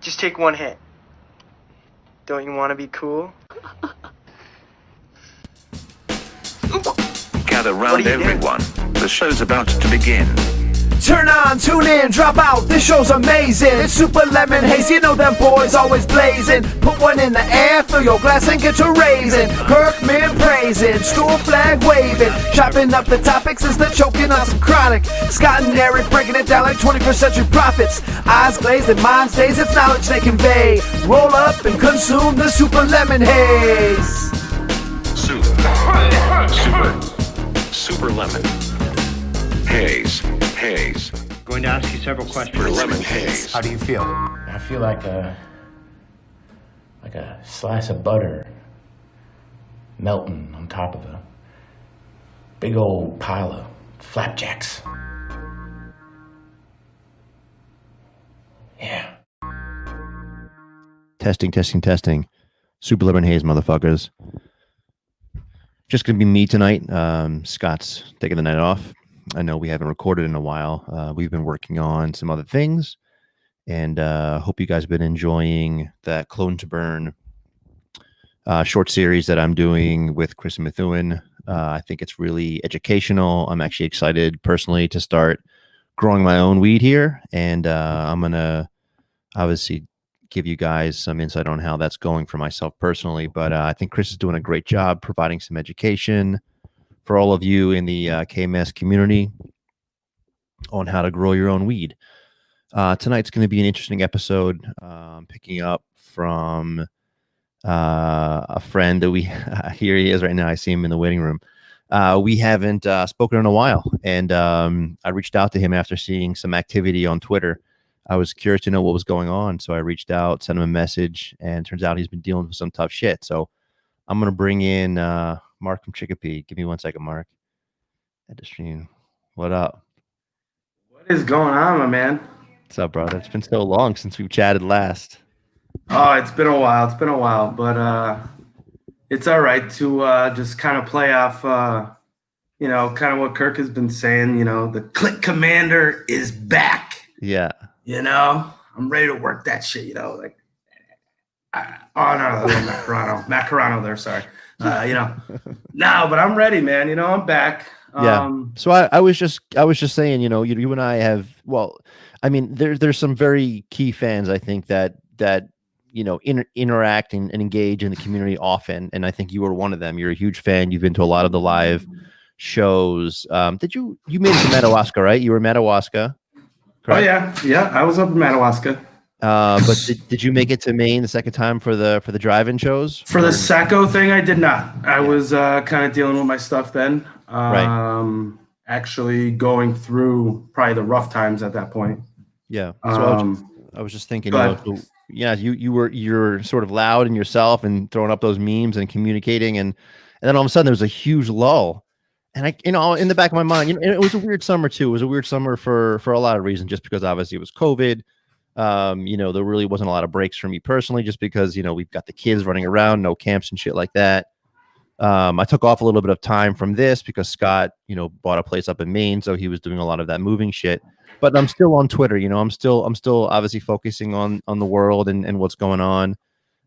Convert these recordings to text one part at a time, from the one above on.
Just take one hit. Don't you want to be cool? Gather round everyone. The show's about to begin. Turn on, tune in, drop out, this show's amazing. It's Super Lemon Haze, you know them boys always blazing. Put one in the air, fill your glass and get to raising. Kirkman praising, school flag waving. Chopping up the topics instead of choking on some chronic. Scott and Eric breaking it down like 21st century prophets. Eyes glazed and minds dazed, it's knowledge they convey. Roll up and consume the Super Lemon Haze. Super Lemon Haze. Going to ask you several questions. Super Lemon Haze. How do you feel? I feel like a slice of butter melting on top of a big old pile of flapjacks. Yeah. Testing. Super Lemon Haze, motherfuckers. Just gonna be me tonight. Scott's taking the night off. I know we haven't recorded in a while. We've been working on some other things, and hope you guys have been enjoying that Clone to Burn short series that I'm doing with Chris and Methuen. I think it's really educational. I'm actually excited personally to start growing my own weed here, and I'm gonna obviously give you guys some insight on how that's going for myself personally. But I think Chris is doing a great job providing some education for all of you in the KMS community on how to grow your own weed. Tonight's going to be an interesting episode, picking up from a friend that we here he is right now. I see him in the waiting room. We haven't spoken in a while, and I reached out to him after seeing some activity on Twitter. I was curious to know what was going on, so I reached out, sent him a message, and it turns out he's been dealing with some tough shit. So I'm going to bring in Mark from Chicopee. Give me 1 second, Mark. At the stream. What up? What is going on, my man? What's up, brother? It's been so long since we've chatted last. Oh, it's been a while. But it's all right to just kind of play off, kind of what Kirk has been saying. The Click Commander is back. Yeah. I'm ready to work that shit. No, Macarano there. Sorry. No, but I'm ready, man. I'm back. Yeah. So I was just saying, you and I have, there's some very key fans, I think that interact and engage in the community often. And I think you were one of them. You're a huge fan. You've been to a lot of the live shows. You made it to Madawaska, right? You were in Madawaska. Correct? Oh yeah. I was up in Madawaska. But did you make it to Maine the second time for the drive-in shows? For the Sacco thing, I did not. I was kind of dealing with my stuff then. Right. Actually going through probably the rough times at that point. Yeah. So I was just thinking, you're sort of loud in yourself and throwing up those memes and communicating, and then all of a sudden there was a huge lull. And in the back of my mind, it was a weird summer too. It was a weird summer for a lot of reasons, just because obviously it was COVID. There really wasn't a lot of breaks for me personally, just because, we've got the kids running around, no camps and shit like that. I took off a little bit of time from this because Scott, bought a place up in Maine. So he was doing a lot of that moving shit, but I'm still on Twitter. I'm still obviously focusing on the world and what's going on.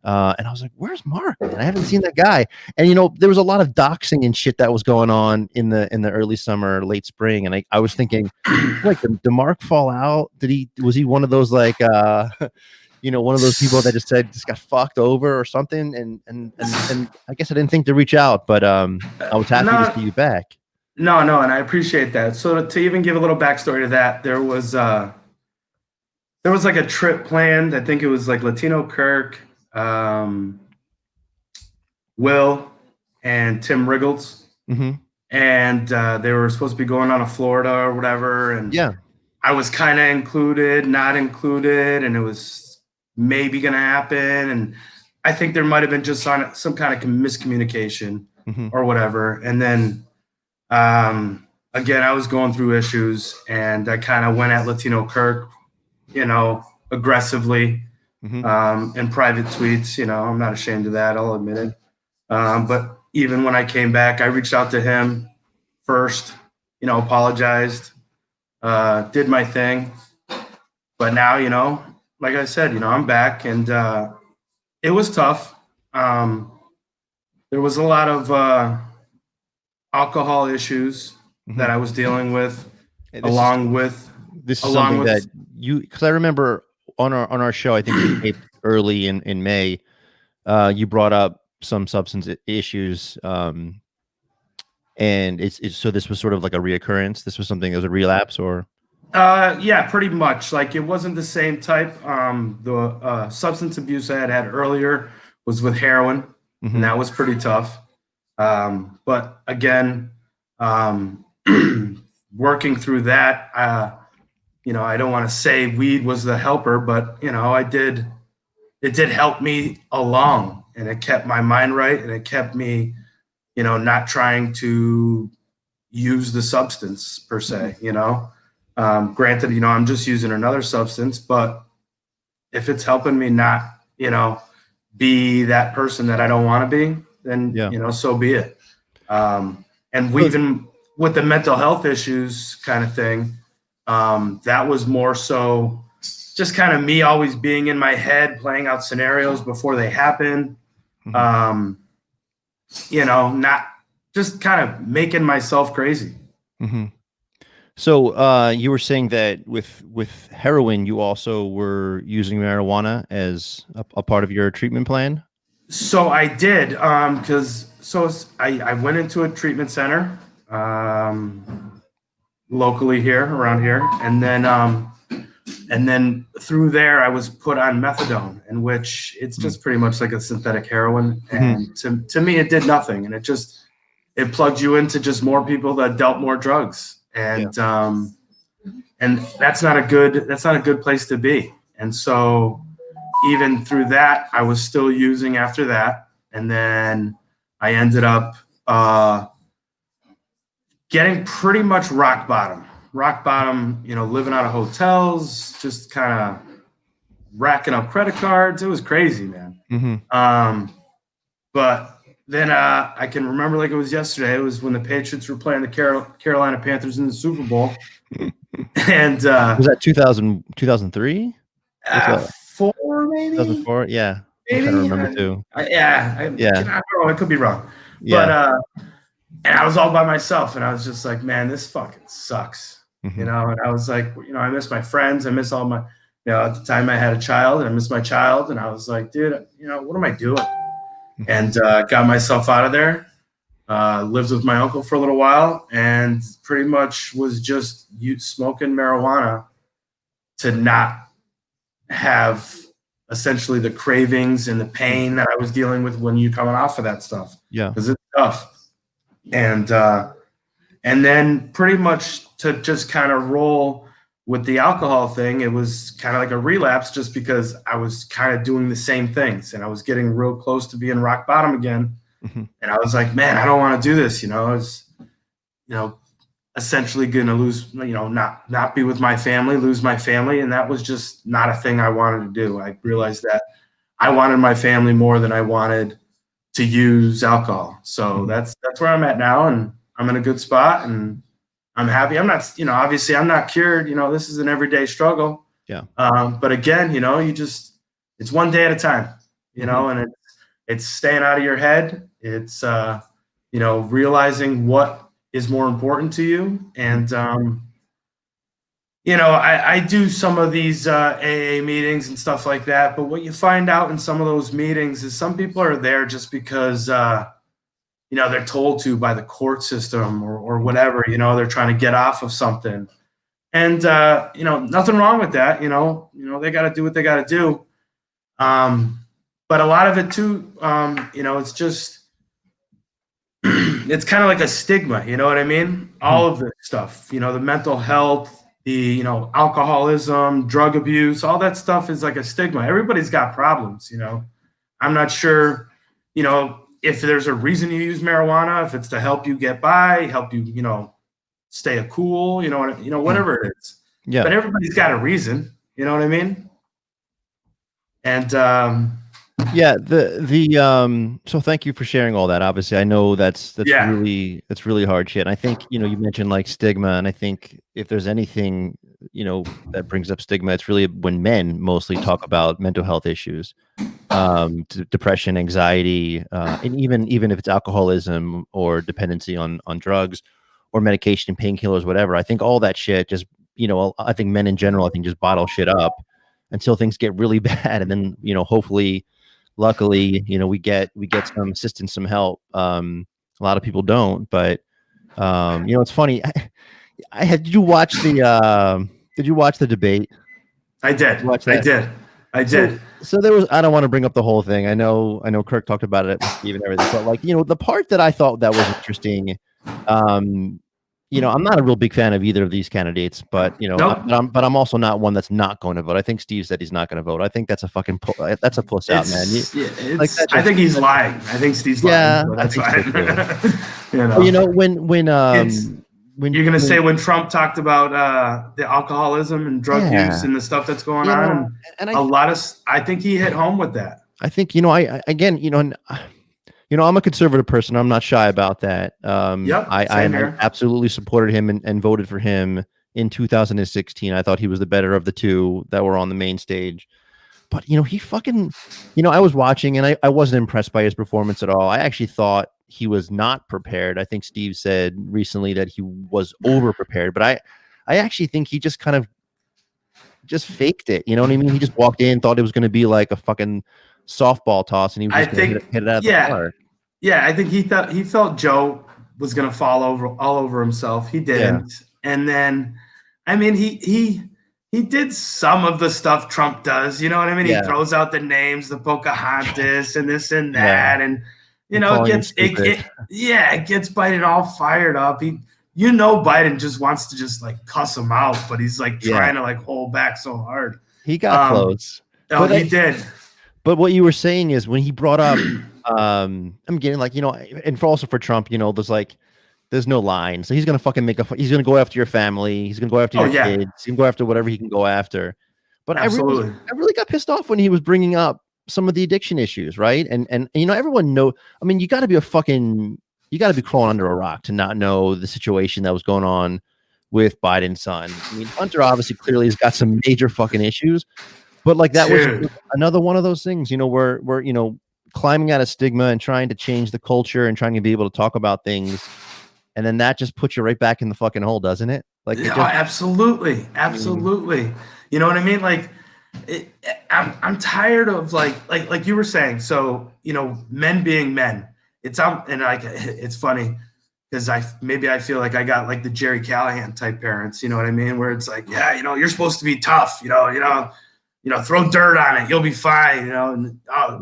And I was like, where's Mark? And I haven't seen that guy. And, there was a lot of doxing and shit that was going on in the early summer, late spring. And I was thinking, like, did Mark fall out? Was he one of those, like, one of those people that just got fucked over or something? And I guess I didn't think to reach out, but I was happy to see you back. No. And I appreciate that. So to even give a little backstory to that, there was like a trip planned. I think it was like Latino Kirk, Will and Tim Riggles. Mm-hmm. And they were supposed to be going on to Florida or whatever. And yeah, I was kind of included, not included, and it was maybe going to happen. And I think there might have been just some kind of miscommunication or whatever. And then, again, I was going through issues, and I kind of went at Latino Kirk, aggressively. In private tweets, I'm not ashamed of that. I'll admit it. But even when I came back, I reached out to him first, apologized, did my thing. But now, like I said, I'm back, and it was tough. There was a lot of alcohol issues that I was dealing with, This is along with this is along something with that because I remember on our show, I think we taped early in May. You brought up some substance issues, and it's so this was sort of like a reoccurrence. This was something that was a relapse, or yeah, pretty much. Like, it wasn't the same type. The substance abuse I had earlier was with heroin, and that was pretty tough. But again, working through that, I don't want to say weed was the helper, but it did help me along, and it kept my mind right, and it kept me, not trying to use the substance per se, granted, I'm just using another substance, but if it's helping me not, be that person that I don't want to be, then, Yeah. so be it. And we even with the mental health issues kind of thing, that was more so just kind of me always being in my head, playing out scenarios before they happen. Not just kind of making myself crazy. So you were saying that with heroin, you also were using marijuana as a part of your treatment plan. So I did, because I went into a treatment center locally here, around here, and then through there I was put on methadone, in which it's just pretty much like a synthetic heroin, and to me it did nothing, and it plugged you into just more people that dealt more drugs, and that's not a good place to be. And so even through that, I was still using after that, and then I ended up getting pretty much rock bottom, living out of hotels, just kind of racking up credit cards. It was crazy, man. But then I can remember like it was yesterday. It was when the Patriots were playing the Carolina Panthers in the Super Bowl. And was that 2003? 4 maybe? 2004? Yeah. Maybe. I'm trying to remember too. I don't know. I could be wrong. Yeah. But and I was all by myself, and I was just like, man, this fucking sucks. And I was like, I miss my friends. I miss all my, at the time I had a child, and I miss my child. And I was like, dude, what am I doing? And got myself out of there, lived with my uncle for a little while, and pretty much was just smoking marijuana to not have essentially the cravings and the pain that I was dealing with when you're coming off of that stuff. Yeah. Because it's tough. And then pretty much to just kind of roll with the alcohol thing, it was kind of like a relapse, just because I was kind of doing the same things, and I was getting real close to being rock bottom again. And I was like, man, I don't want to do this. I was, essentially going to lose, not be with my family, lose my family. And that was just not a thing I wanted to do. I realized that I wanted my family more than I wanted to use alcohol. So that's where I'm at now, and I'm in a good spot, and I'm happy. I'm not, obviously I'm not cured. This is an everyday struggle. Yeah. But again, it's one day at a time, and it's staying out of your head. It's, realizing what is more important to you. And, I do some of these AA meetings and stuff like that. But what you find out in some of those meetings is some people are there just because, they're told to by the court system or whatever, they're trying to get off of something. And, nothing wrong with that. They got to do what they got to do. But a lot of it too, it's just, it's kind of like a stigma, you know what I mean? All of this stuff, the mental health, the, alcoholism, drug abuse, all that stuff is like a stigma. Everybody's got problems, I'm not sure, if there's a reason you use marijuana, if it's to help you get by, help you, stay cool, whatever it is. Yeah. But everybody's got a reason, you know what I mean? And, yeah, so thank you for sharing all that. Obviously, I know that's really hard shit. And I think, you mentioned like stigma, and I think if there's anything that brings up stigma. It's really when men mostly talk about mental health issues, depression, anxiety, and even if it's alcoholism or dependency on drugs or medication, painkillers, whatever. I think all that shit just, I think men in general, I think just bottle shit up until things get really bad, and then hopefully, luckily, we get some assistance, some help. A lot of people don't, but it's funny. Did you watch the debate? I did. Watch that? I did. So there was, I don't want to bring up the whole thing. I know Kirk talked about it with Steve and everything, but like, the part that I thought that was interesting, I'm not a real big fan of either of these candidates, but Nope. I'm also not one that's not going to vote. I think Steve said he's not going to vote. I think that's a fucking that's a puss out, man. I think he's lying. I think Steve's lying. Yeah, so that's I fine. When you're gonna say when Trump talked about the alcoholism and drug use and the stuff that's going on, and I think he hit home with that. I think I'm a conservative person. I'm not shy about that. I absolutely supported him and voted for him in 2016. I thought he was the better of the two that were on the main stage. But he fucking, I was watching and I wasn't impressed by his performance at all. I actually thought he was not prepared. I think Steve said recently that he was over prepared, but I actually think he just kind of just faked it. You know what I mean? He just walked in, thought it was going to be like a fucking softball toss, and he was just going to hit it out of the park. Yeah, I think he felt Joe was going to fall all over himself. He didn't, and then, I mean, he did some of the stuff Trump does. You know what I mean? He throws out the names, the Pocahontas, and this and that, and it gets Biden all fired up. Biden just wants to just like cuss him out, but he's like trying to like hold back so hard. He got close. Oh, he did. But what you were saying is when he brought up, I'm getting like, and also for Trump, there's no line. So he's going to fucking he's going to go after your family. He's going to go after your kids. He's going to go after whatever he can go after. But I really got pissed off when he was bringing up some of the addiction issues. Right. And everyone you got to be crawling under a rock to not know the situation that was going on with Biden's son. I mean, Hunter obviously clearly has got some major fucking issues, but like that was another one of those things, we're climbing out of stigma and trying to change the culture and trying to be able to talk about things. And then that just puts you right back in the fucking hole, doesn't it? Like, absolutely. You know what I mean? Like, I'm tired of like you were saying. So, men being men. It's funny because I feel like I got like the Jerry Callahan type parents. You know what I mean? Where it's like, you're supposed to be tough. Throw dirt on it, you'll be fine.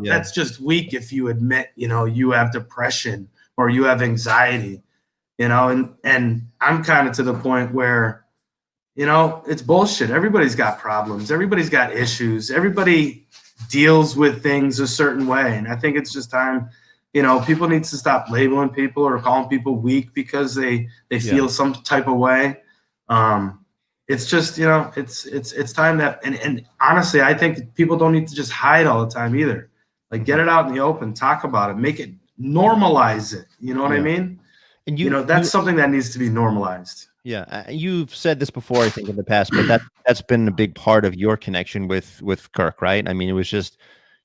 That's just weak if you admit, you have depression or you have anxiety. And I'm kind of to the point where, it's bullshit. Everybody's got problems. Everybody's got issues. Everybody deals with things a certain way. And I think it's just time, people need to stop labeling people or calling people weak because they feel some type of way. It's just, it's time that, and honestly, I think people don't need to just hide all the time either. Like, get it out in the open, talk about it, make it, normalize it. You know what I mean? And that's something that needs to be normalized. Yeah, you've said this before, I think, in the past, but that's been a big part of your connection with Kirk, right? I mean, it was just,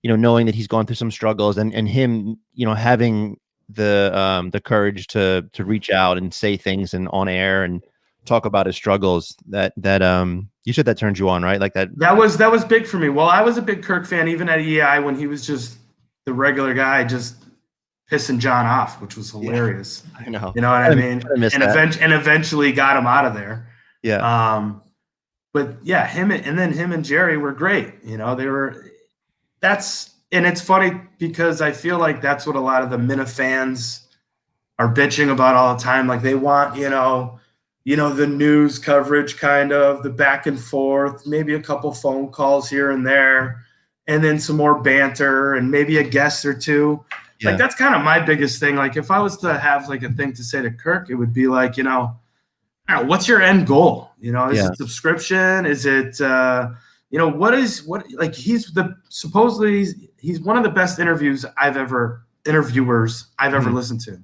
knowing that he's gone through some struggles and him, having the courage to reach out and say things and on air and talk about his struggles. That you said that turned you on, right? Like that. That was big for me. Well, I was a big Kirk fan even at EI when he was just the regular guy, just pissing John off, which was hilarious. I know. You know what I mean? And eventually got him out of there. Yeah. But yeah, him and Jerry were great. And it's funny because I feel like that's what a lot of the Minifans are bitching about all the time. Like they want, the news coverage, kind of the back and forth, maybe a couple phone calls here and there, and then some more banter and maybe a guest or two. Yeah. Like that's kind of my biggest thing. Like if I was to have like a thing to say to Kirk, it would be like, what's your end goal? Is it subscription? Is it, he's one of the best interviewers I've ever listened to,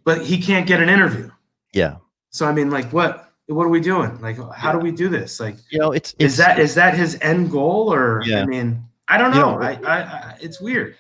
but he can't get an interview. Yeah. So, I mean, like what what are we doing? Like, how do we do this? Like, it's is that his end goal? Or, yeah. I mean, I don't You know. know, It's weird.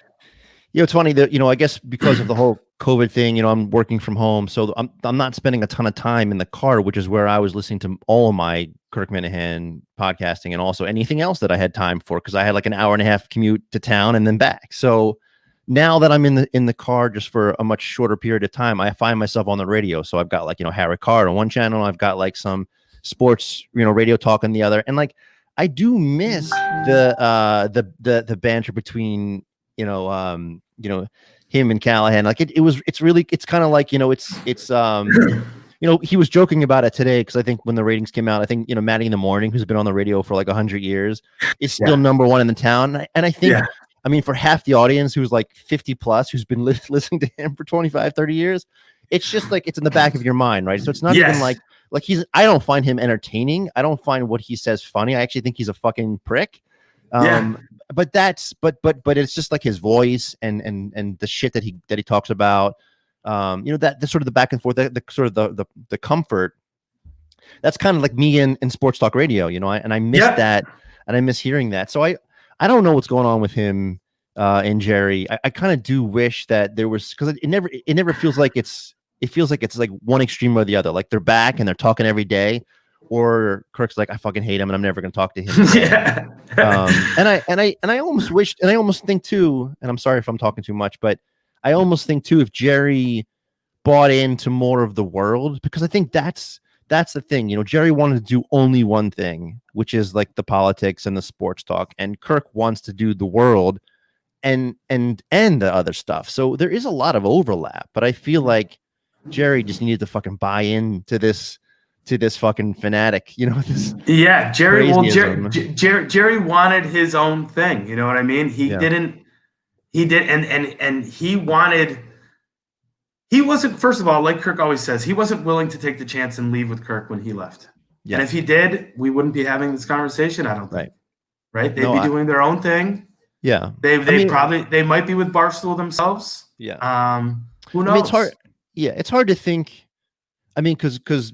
it's funny that, I guess because of the whole COVID thing, I'm working from home, so I'm not spending a ton of time in the car, which is where I was listening to all of my Kirk Minahan podcasting and also anything else that I had time for, because I had like an hour and a half commute to town and then back. So now that I'm in the car just for a much shorter period of time, I find myself on the radio. So I've got like, Harry Carr on one channel, I've got like some sports, radio talk on the other, and like I do miss the banter between him and Callahan. Like it's kind of like, he was joking about it today, because I think when the ratings came out, I think, Maddie in the Morning, who's been on the radio for like 100 years, is still number one in the town. And I think, I mean, for half the audience who's like 50 plus, who's been listening to him for 25, 30 years, it's just like, it's in the back of your mind, right? So it's not even like I don't find him entertaining. I don't find what he says funny. I actually think he's a fucking prick. But it's just like his voice and the shit that he talks about. That the sort of the back and forth, the sort of the comfort. That's kind of like me in sports talk radio, and I miss that, and I miss hearing that. So I don't know what's going on with him and Jerry. I kind of do wish that there was, because it never feels like it feels like it's like one extreme or the other. Like they're back and they're talking every day, or Kirk's like, I fucking hate him and I'm never going to talk to him. And I almost wished, and I almost think too, and I'm sorry if I'm talking too much, but I almost think too, if Jerry bought into more of the world, because I think that's the thing, Jerry wanted to do only one thing, which is like the politics and the sports talk, and Kirk wants to do the world and the other stuff. So there is a lot of overlap, but I feel like Jerry just needed to fucking buy into this fucking fanatic, this Jerry. Well, crazyism. Jerry wanted his own thing. You know what I mean? He didn't. He did, and he wanted. He wasn't. First of all, like Kirk always says, he wasn't willing to take the chance and leave with Kirk when he left. And if he did, we wouldn't be having this conversation. I don't think. Right? They'd be doing their own thing. Yeah. They might be with Barstool themselves. Yeah. Who knows? I mean, it's hard. Yeah, it's hard to think. I mean, because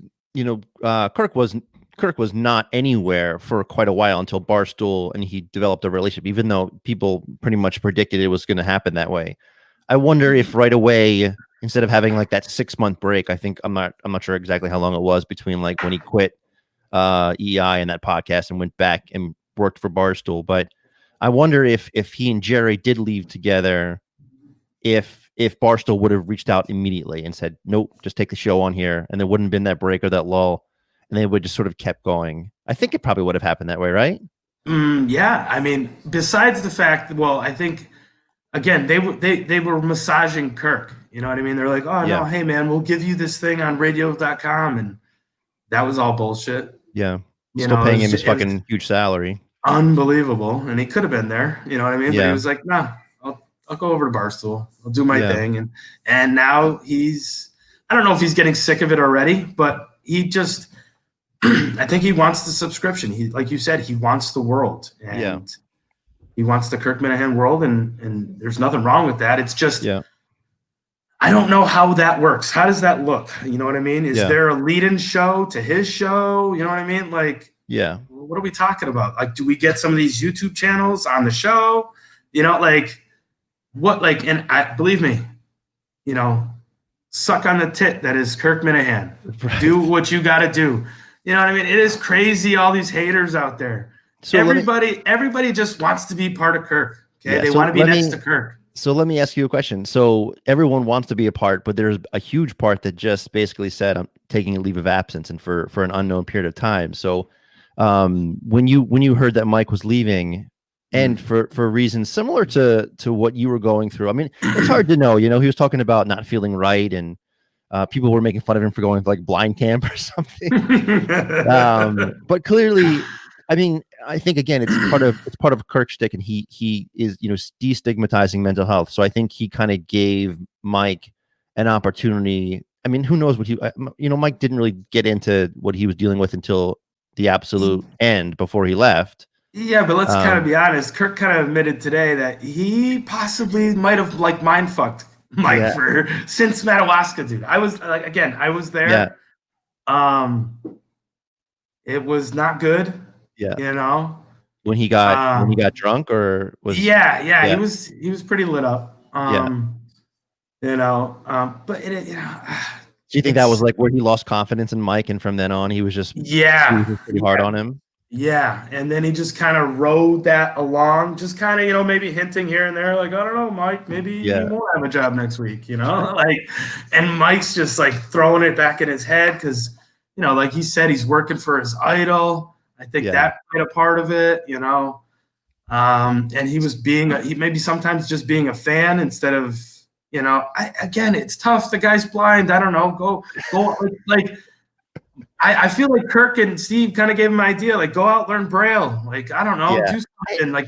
Kirk was not anywhere for quite a while until Barstool, and he developed a relationship, even though people pretty much predicted it was going to happen that way. I wonder if right away, instead of having like that 6-month break, I think I'm not sure exactly how long it was between like when he quit EI and that podcast and went back and worked for Barstool. But I wonder if he and Jerry did leave together, if Barstool would have reached out immediately and said, nope, just take the show on here, and there wouldn't have been that break or that lull, and they would just sort of kept going. I think it probably would have happened that way, right? Yeah. I mean, besides the fact, well, I think, again, they were massaging Kirk. You know what I mean? They're like, oh, no, hey, man, we'll give you this thing on radio.com. And that was all bullshit. Yeah. Still paying him his fucking huge salary. Unbelievable. And he could have been there. You know what I mean? Yeah. But he was like, nah, I'll go over to Barstool. I'll do my thing. And now I don't know if he's getting sick of it already, but he just, I think he wants the subscription. He, like you said, he wants the world. And he wants the Kirk Minahan world, and there's nothing wrong with that. It's just, I don't know how that works. How does that look? You know what I mean? Is there a lead-in show to his show? You know what I mean? Like, what are we talking about? Like, do we get some of these YouTube channels on the show? Like, what, like, and believe me, suck on the tit that is Kirk Minahan. Right. Do what you got to do. You know what I mean? It is crazy, all these haters out there. So everybody just wants to be part of Kirk. Okay, they want to be next to Kirk. So let me ask you a question. So everyone wants to be a part, but there's a huge part that just basically said, I'm taking a leave of absence and for an unknown period of time. So when you heard that Mike was leaving, and for reasons similar to what you were going through, I mean, it's hard to know. He was talking about not feeling right, and people were making fun of him for going to like blind camp or something. But clearly, I mean, I think again, it's part of Kirk's shtick, and he is destigmatizing mental health. So I think he kind of gave Mike an opportunity. I mean, who knows what Mike didn't really get into what he was dealing with until the absolute end before he left. Yeah, but let's kind of be honest. Kirk kind of admitted today that he possibly might have like mind fucked Mike since Madawaska, dude. I was like, again, I was there. it was not good. Yeah. You know, When he got drunk, or was yeah, yeah, he was pretty lit up. yeah. But Do you think that was it's like where he lost confidence in Mike, and from then on he was just yeah, pretty hard on him? yeah, and then he just kind of rode that along, just kind of, maybe hinting here and there, like, I don't know, Mike, maybe you Yeah. won't have a job next week, like, and Mike's just like throwing it back in his head because, like he said, he's working for his idol. I think Yeah. that played a part of it, and he was he maybe sometimes just being a fan instead of, again, it's tough. The guy's blind. I don't know. Go like. I feel like Kirk and Steve kind of gave him an idea, like go out, learn Braille. Like, I don't know, Yeah. do something. Like,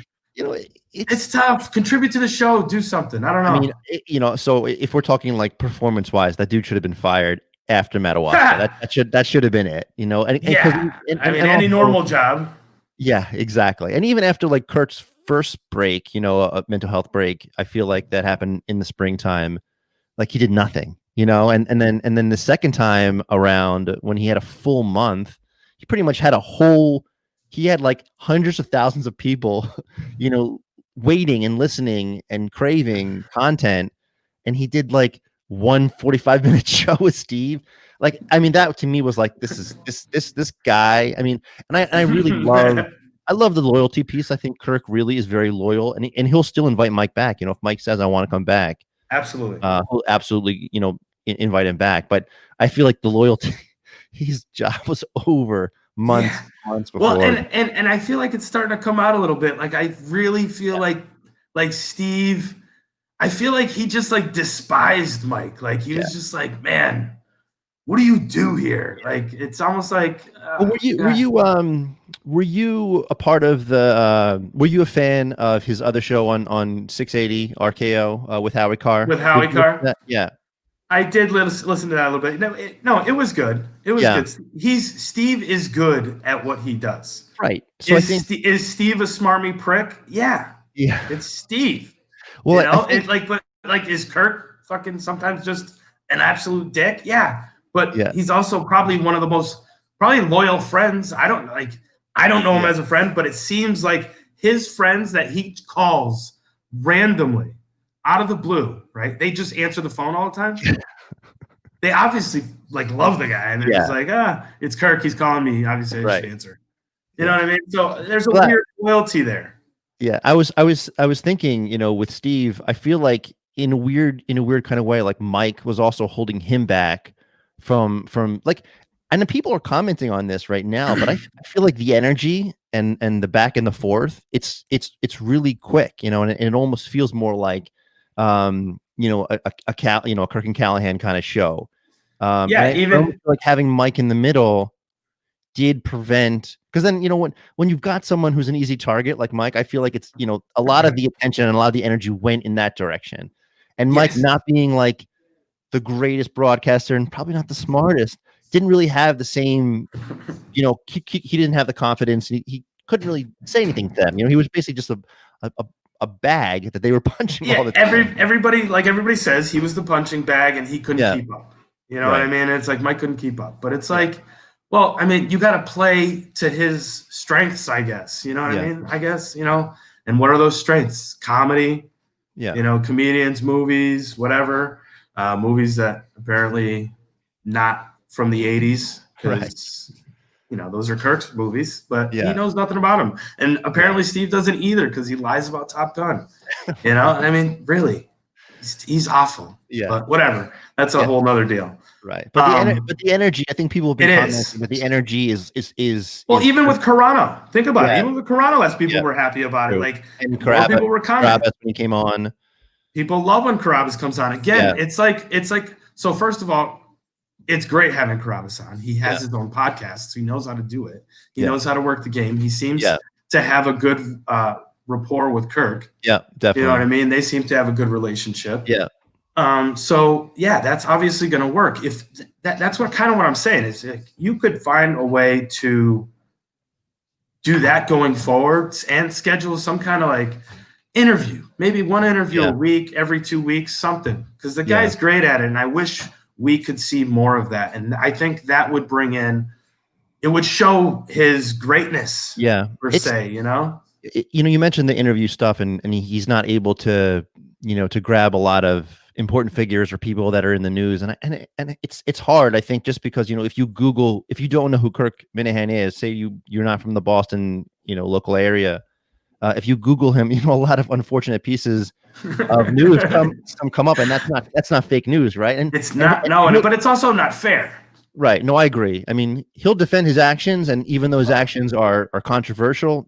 It's tough. Contribute to the show. Do something. I don't know. I mean, so if we're talking like performance wise, that dude should have been fired after Madawaska. that should have been it. And Any normal job. Yeah, exactly. And even after like Kurt's first break, a mental health break, I feel like that happened in the springtime. Like he did nothing, and then the second time around when he had a full month, he pretty much had he had like hundreds of thousands of people, waiting and listening and craving content. And he did like 1 45-minute show with Steve. Like, I mean, that to me was like, this guy. I mean, and I really love the loyalty piece. I think Kirk really is very loyal, and he'll still invite Mike back. If Mike says, I want to come back, Absolutely. He'll absolutely, invite him back. But I feel like the loyalty, his job was over months before. Well, and I feel like it's starting to come out a little bit. Like, I really feel like Steve, I feel like he just like despised Mike. Like he was just like, man, what do you do here? Like, it's almost like. Were you a part of the? Were you a fan of his other show on 680 RKO with Howie Carr? With Howie Carr? Yeah, I did listen to that a little bit. No, it was good. It was good. Steve is good at what he does. Right. So is Steve a smarmy prick? Yeah. Yeah. It's Steve. Well, but is Kirk fucking sometimes just an absolute dick? Yeah. But yeah. He's also probably one of the most loyal friends. I don't know him as a friend, but it seems like his friends that he calls randomly out of the blue, right? They just answer the phone all the time. They obviously love the guy, and they're just like, it's Kirk, he's calling me. Obviously, I should answer. You know what I mean? So there's a weird loyalty there. Yeah, I was thinking, with Steve, I feel like in a weird kind of way, like Mike was also holding him back from like, and the people are commenting on this right now, but I feel like the energy and the back and the forth, it's really quick, and it almost feels more like, a Kirk and Callahan kind of show. Even like having Mike in the middle did prevent, because then, when you've got someone who's an easy target like Mike, I feel like it's, a lot of the attention and a lot of the energy went in that direction. And Mike not being like the greatest broadcaster and probably not the smartest, didn't really have the same, he didn't have the confidence. He couldn't really say anything to them. He was basically just a bag that they were punching all the time. Everybody says he was the punching bag and he couldn't keep up. You know what I mean? It's like Mike couldn't keep up, but it's like, well, I mean, you got to play to his strengths, I guess. You know what I mean? I guess, and what are those strengths? Comedy, comedians, movies, whatever. Movies that apparently not from the 80s, because those are Kirk's movies, but he knows nothing about them. And apparently Steve doesn't either, because he lies about Top Gun. I mean, really, he's awful. Yeah, but whatever. That's a whole nother deal. Right, but the energy, I think people will be commenting, but the energy is well, even with Carano, think about it. Even with Carano, less people were happy about it. Like, and more people were commenting when he came on. People love when Carabas comes on. Again, it's like so. First of all, it's great having Carabas on. He has his own podcast, so he knows how to do it. He knows how to work the game. He seems to have a good rapport with Kirk. Yeah, definitely. You know what I mean? They seem to have a good relationship. Yeah. So that's obviously going to work. If that's what I'm saying is, you could find a way to do that going forward and schedule some kind of interview, maybe one interview a week, every 2 weeks, something, because the guy's great at it. And I wish we could see more of that. And I think that would bring in it would show his greatness. Yeah. Per se, you know. You mentioned the interview stuff, and he's not able to, to grab a lot of important figures or people that are in the news, and it's hard, I think, just because if you don't know who Kirk Minahan is, say you're not from the Boston local area, if you Google him, a lot of unfortunate pieces of news come up, and that's not fake news, right? And it's not, but it's also not fair. Right. No, I agree. I mean, he'll defend his actions, and even though his actions are controversial,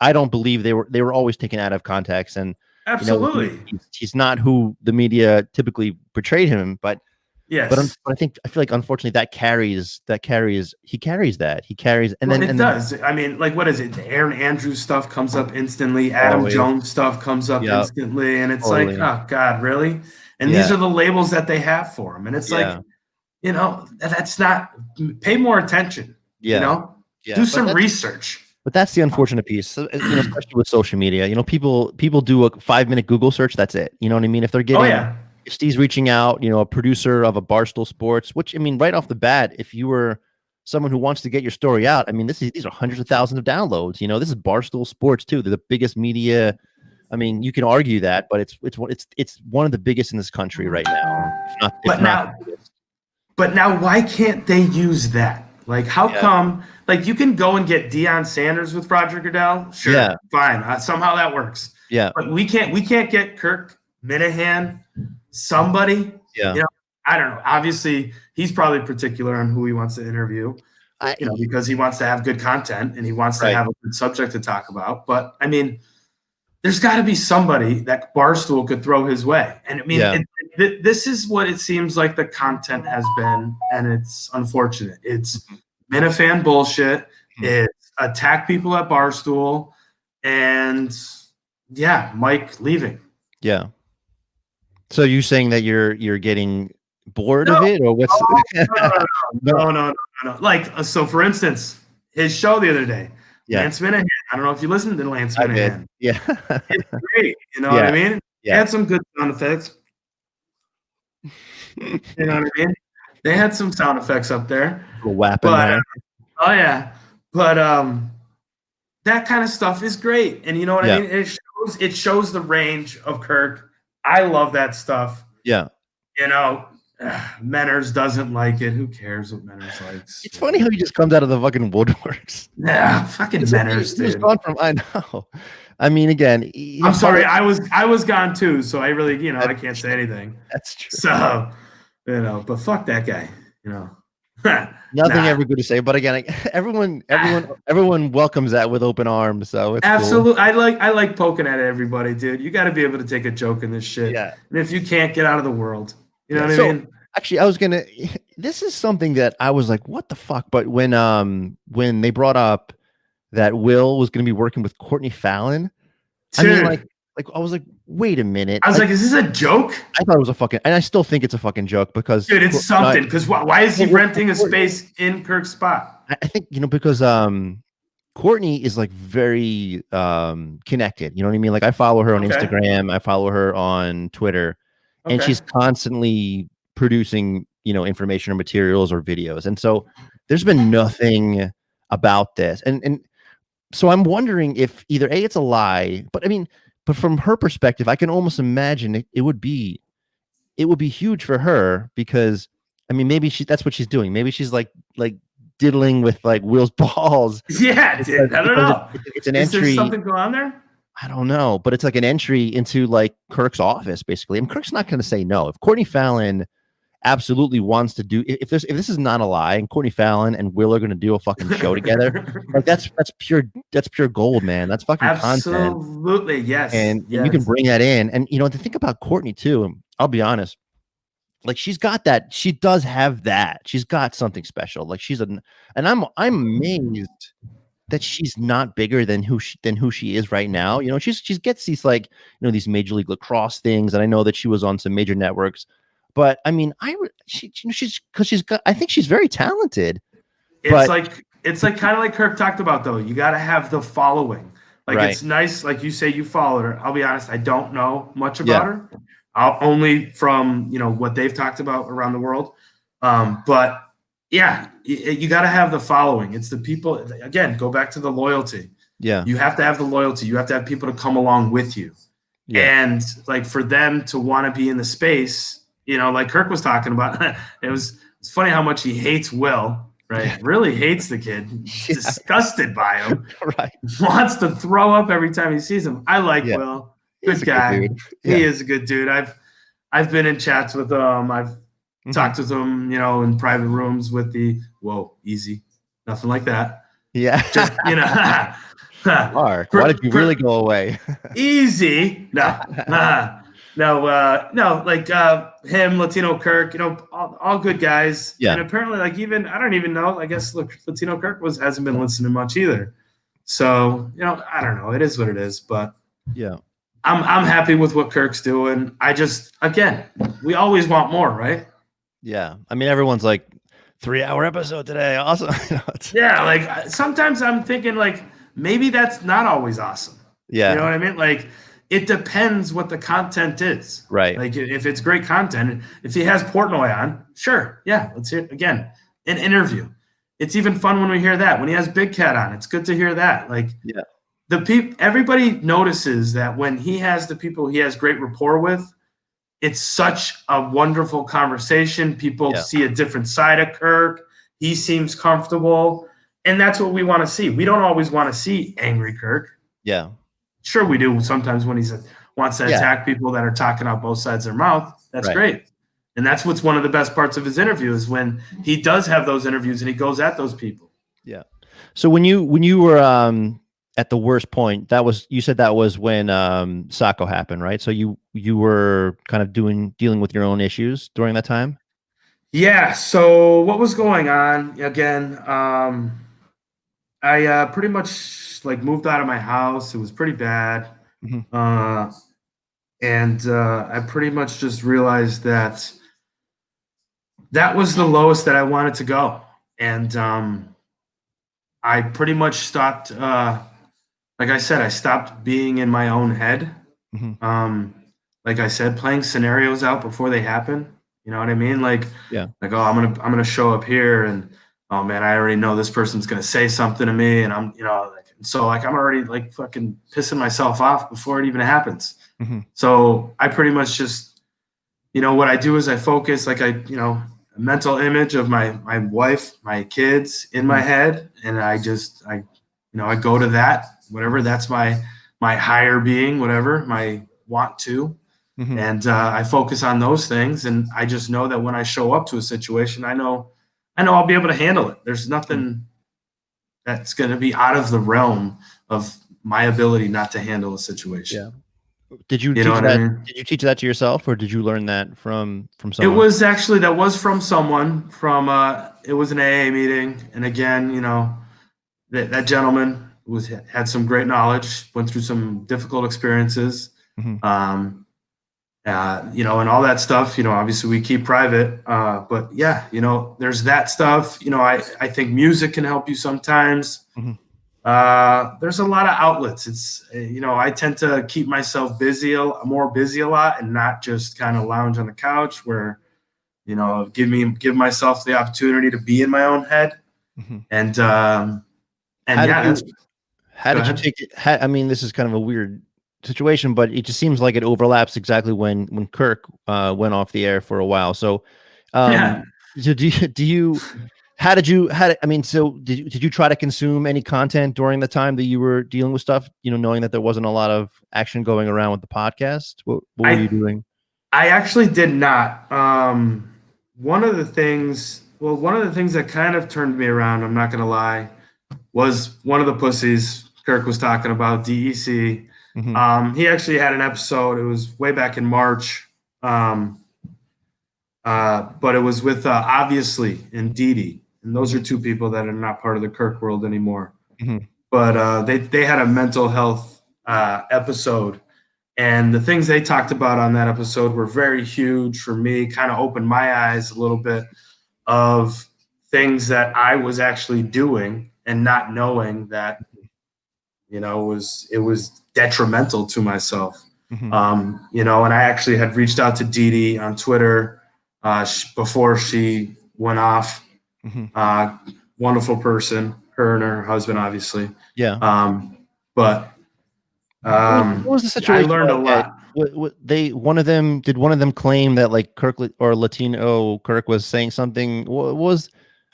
I don't believe they were always taken out of context. And absolutely, he's not who the media typically portrayed him. But yes, but I feel like unfortunately he carries, and well, then does. I mean, like, what is it? The Aaron Andrews stuff comes up instantly. Adam Jones stuff comes up instantly, and it's like, oh God, really? And these are the labels that they have for him, and it's like. That's not, pay more attention, do some research. But that's the unfortunate piece, especially with social media. People do a 5-minute Google search. That's it. You know what I mean? If they're getting, if Steve's reaching out, a producer of a Barstool Sports, which, I mean, right off the bat, if you were someone who wants to get your story out, I mean, these are hundreds of thousands of downloads. This is Barstool Sports too. They're the biggest media. I mean, you can argue that, but it's one of the biggest in this country right now. But now, why can't they use that? Like, how come? Like, you can go and get Deion Sanders with Roger Goodell. Sure, fine. Somehow that works. Yeah. But we can't get Kirk Minahan. Somebody. Yeah. I don't know. Obviously, he's probably particular on who he wants to interview. Because he wants to have good content and he wants to have a good subject to talk about. But I mean, there's got to be somebody that Barstool could throw his way. And I mean, this is what it seems like the content has been, and it's unfortunate. It's Minifan bullshit. It's attack people at Barstool, and Mike leaving. Yeah. So you saying that you're getting bored of it, or what's? No. Like, so for instance, his show the other day. Lance Minahan. I don't know if you listened to Lance Minahan. Yeah. It's great. You know what I mean? They had some good sound effects. You know what I mean? They had some sound effects up there. But that kind of stuff is great. And you know what I mean? It shows the range of Kirk. I love that stuff. Yeah. Menners doesn't like it. Who cares what Menners likes? It's funny how he just comes out of the fucking woodworks. Yeah, fucking Menners, dude. He's gone from, I know. I mean, again, I'm sorry. I was gone too, so I really, I can't say anything. That's true. So, but fuck that guy. Nothing ever good to say. But again, everyone welcomes that with open arms. So it's absolutely cool. I like poking at everybody, dude. You got to be able to take a joke in this shit. Yeah. And if you can't, get out of the world. You know what I mean? Actually, this is something that I was like, what the fuck? But when they brought up that Will was gonna be working with Courtney Fallon, dude. I mean, like I was like, wait a minute. I was like, is this a joke? I thought it was a fucking, and I still think it's a fucking joke because, dude, it's something. Because why is he renting a space in Kirk's spot? I think because Courtney is like very connected. You know what I mean? Like I follow her on Instagram, I follow her on Twitter. And she's constantly producing, information or materials or videos. And so there's been nothing about this. And so I'm wondering if either it's a lie, but from her perspective, I can almost imagine it would be huge for her because, maybe that's what she's doing. Maybe she's like diddling with like Will's balls. Yeah, dude. I don't know. It's an entry. Is there something going on there? I don't know, but it's like an entry into like Kirk's office, basically. And Kirk's not going to say no. If Courtney Fallon absolutely wants to do, if this is not a lie, and Courtney Fallon and Will are going to do a fucking show together, like that's pure gold, man. That's fucking content. Absolutely, yes. And you can bring that in, and to think about Courtney too. I'll be honest, like she's got that. She does have that. She's got something special. Like and I'm amazed that she's not bigger than who she is right now. She gets these like, these Major League Lacrosse things. And I know that she was on some major networks, but I think she's very talented. It's like kind of like Kirk talked about though. You got to have the following. Like it's nice. Like you say, you followed her. I'll be honest. I don't know much about her. Only from, what they've talked about around the world. But yeah, you got to have the following. It's the people. Again, go back to the loyalty. Yeah. You have to have the loyalty. You have to have people to come along with you. Yeah. And like for them to want to be in the space, like Kirk was talking about, it's funny how much he hates Will, right? Yeah. Really hates the kid. He's disgusted by him. Right. Wants to throw up every time he sees him. I like Will. Good guy. Good dude. He is a good dude. I've been in chats with him. I've talked with him, in private rooms with whoa, easy. Nothing like that. Yeah. Just, Mark, why did you really go away? Easy. No. No, like him, Latino Kirk, all good guys. Yeah. And apparently, like I don't even know. I guess Latino Kirk hasn't been listening much either. So I don't know. It is what it is. But yeah, I'm happy with what Kirk's doing. I just we always want more, right? Yeah. I mean, everyone's like 3-hour episode today. Awesome. Yeah. Like sometimes I'm thinking like maybe that's not always awesome. Yeah. You know what I mean? Like. It depends what the content is. Right. Like if it's great content, if he has Portnoy on, sure. Yeah. Let's hear it again. An interview. It's even fun when we hear that. When he has Big Cat on, it's good to hear that. Like everybody notices that when he has the people he has great rapport with, it's such a wonderful conversation. People see a different side of Kirk. He seems comfortable. And that's what we want to see. We don't always want to see angry Kirk. Yeah. Sure, we do sometimes when he wants to attack people that are talking out both sides of their mouth. That's great. And that's what's one of the best parts of his interview is when he does have those interviews and he goes at those people. Yeah. So when you were at the worst point, you said that was when Sacco happened, right? So you were kind of dealing with your own issues during that time? Yeah. So what was going on again? I pretty much like moved out of my house. It was pretty bad. Mm-hmm. And I pretty much just realized that was the lowest that I wanted to go. And I pretty much stopped, like I said, I stopped being in my own head. Mm-hmm. Like I said, playing scenarios out before they happen. You know what I mean? Like, oh, I'm gonna show up here and oh man, I already know this person's gonna say something to me, and I'm I'm already like fucking pissing myself off before it even happens. Mm-hmm. So I pretty much just, what I do is I focus, like a mental image of my wife, my kids in my head, and I go to that, whatever that's my higher being, whatever my want to. Mm-hmm. And I focus on those things, and I just know that when I show up to a situation, I know I'll be able to handle it. There's nothing that's going to be out of the realm of my ability not to handle a situation. Yeah. Did you teach that? I mean? Did you teach that to yourself, or did you learn that from someone? It was actually from someone from. It was an AA meeting, and again, that gentleman had some great knowledge, went through some difficult experiences. Mm-hmm. And all that stuff, obviously we keep private, but yeah, there's that stuff, I think music can help you sometimes. Mm-hmm. There's a lot of outlets. It's, I tend to keep myself more busy a lot and not just kind of lounge on the couch where, give myself the opportunity to be in my own head. Mm-hmm. And how did you take it? I mean, this is kind of a weird situation, but it just seems like it overlaps exactly when Kirk went off the air for a while. So, so did you try to consume any content during the time that you were dealing with stuff, knowing that there wasn't a lot of action going around with the podcast? What were you doing? I actually did not. One of the things that kind of turned me around, I'm not going to lie, was one of the pussies Kirk was talking about, DEC. Mm-hmm. He actually had an episode. It was way back in March, but it was with Obviously and Dee, and those are two people that are not part of the Kirk world anymore. Mm-hmm. But they had a mental health episode, and the things they talked about on that episode were very huge for me. Kind of opened my eyes a little bit of things that I was actually doing and not knowing that. It was detrimental to myself. Mm-hmm. And I actually had reached out to Dee on Twitter before she went off Wonderful person, her and her husband, obviously. Yeah. But What was the I situation? learned a Like, lot. one of them claim that like or Latino Kirk was saying something? What was,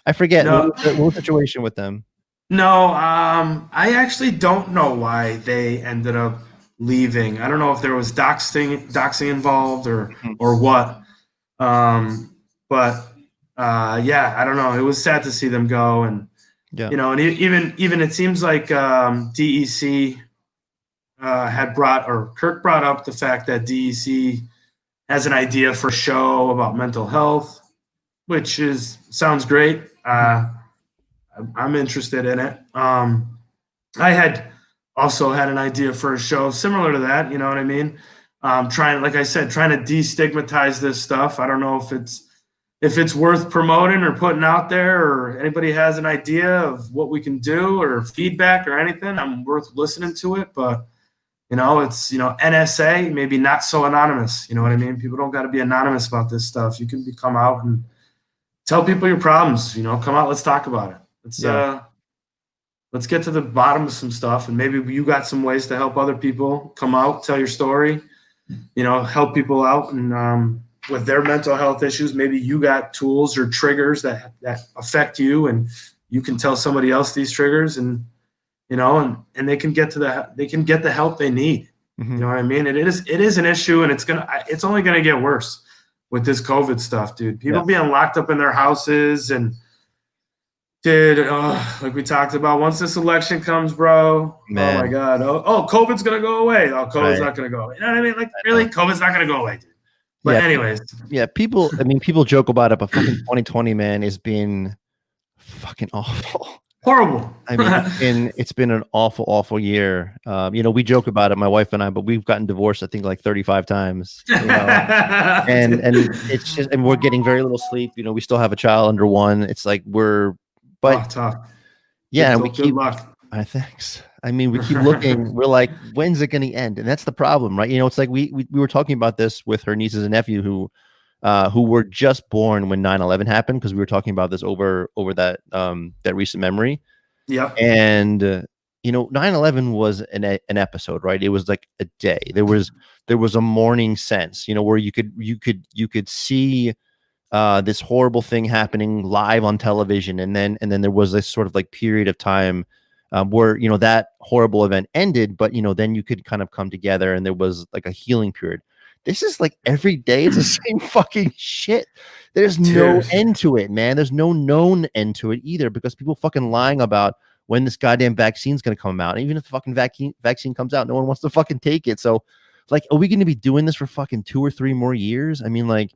I forget. No, What was the situation with them? no, I actually don't know why they ended up leaving. I don't know if there was doxing involved or what. But yeah, I don't know. It was sad to see them go, and Yeah. and even it seems like DEC had brought, or Kirk brought up the fact that DEC has an idea for a show about mental health, which sounds great. I'm interested in it. I had also had an idea for a show similar to that. You know what I mean? Trying, like I said, trying to destigmatize this stuff. I don't know if it's worth promoting or putting out there, or anybody has an idea of what we can do or feedback or anything. I'm worth listening to it, but it's NSA, maybe not so anonymous. You know what I mean? People don't got to be anonymous about this stuff. You can come out and tell people your problems. Come out, let's talk about it. Let's get to the bottom of some stuff, and maybe you got some ways to help other people. Come out, tell your story, help people out, and with their mental health issues, maybe you got tools or triggers that affect you, and you can tell somebody else these triggers, and and they can get the help they need. You know what I mean? It is an issue, and it's only gonna get worse with this COVID stuff, dude. People being locked up in their houses, and like we talked about, once this election comes, bro, Man. oh my God. Oh, COVID's going to go away. Oh, COVID's not going to go away. You know what I mean? Like, really? COVID's not going to go away, dude. But anyways. Yeah, people joke about it, but fucking 2020, man, is being fucking awful. Horrible. I mean, it's been an awful year. We joke about it, my wife and I, but we've gotten divorced, I think, like 35 times. And it's just, and we're getting very little sleep. We still have a child under 1. It's like tough. Yeah, and good luck. Thanks. I mean, we keep looking. We're like, when's it going to end? And that's the problem, right? It's like we were talking about this with her nieces and nephew who were just born when 9/11 happened, because we were talking about this over that recent memory. Yep. And 9/11 was an episode, right? It was like a day. There was a morning sense, where you could see this horrible thing happening live on television, and then there was this sort of like period of time where that horrible event ended, but then you could kind of come together, and there was like a healing period. This is like every day it's the same fucking shit. There's no end to it, man. There's no known end to it either, because people fucking lying about when this goddamn vaccine's gonna come out. And even if the fucking vaccine comes out, no one wants to fucking take it. So like, are we gonna be doing this for fucking 2 or 3 more years? I mean, like,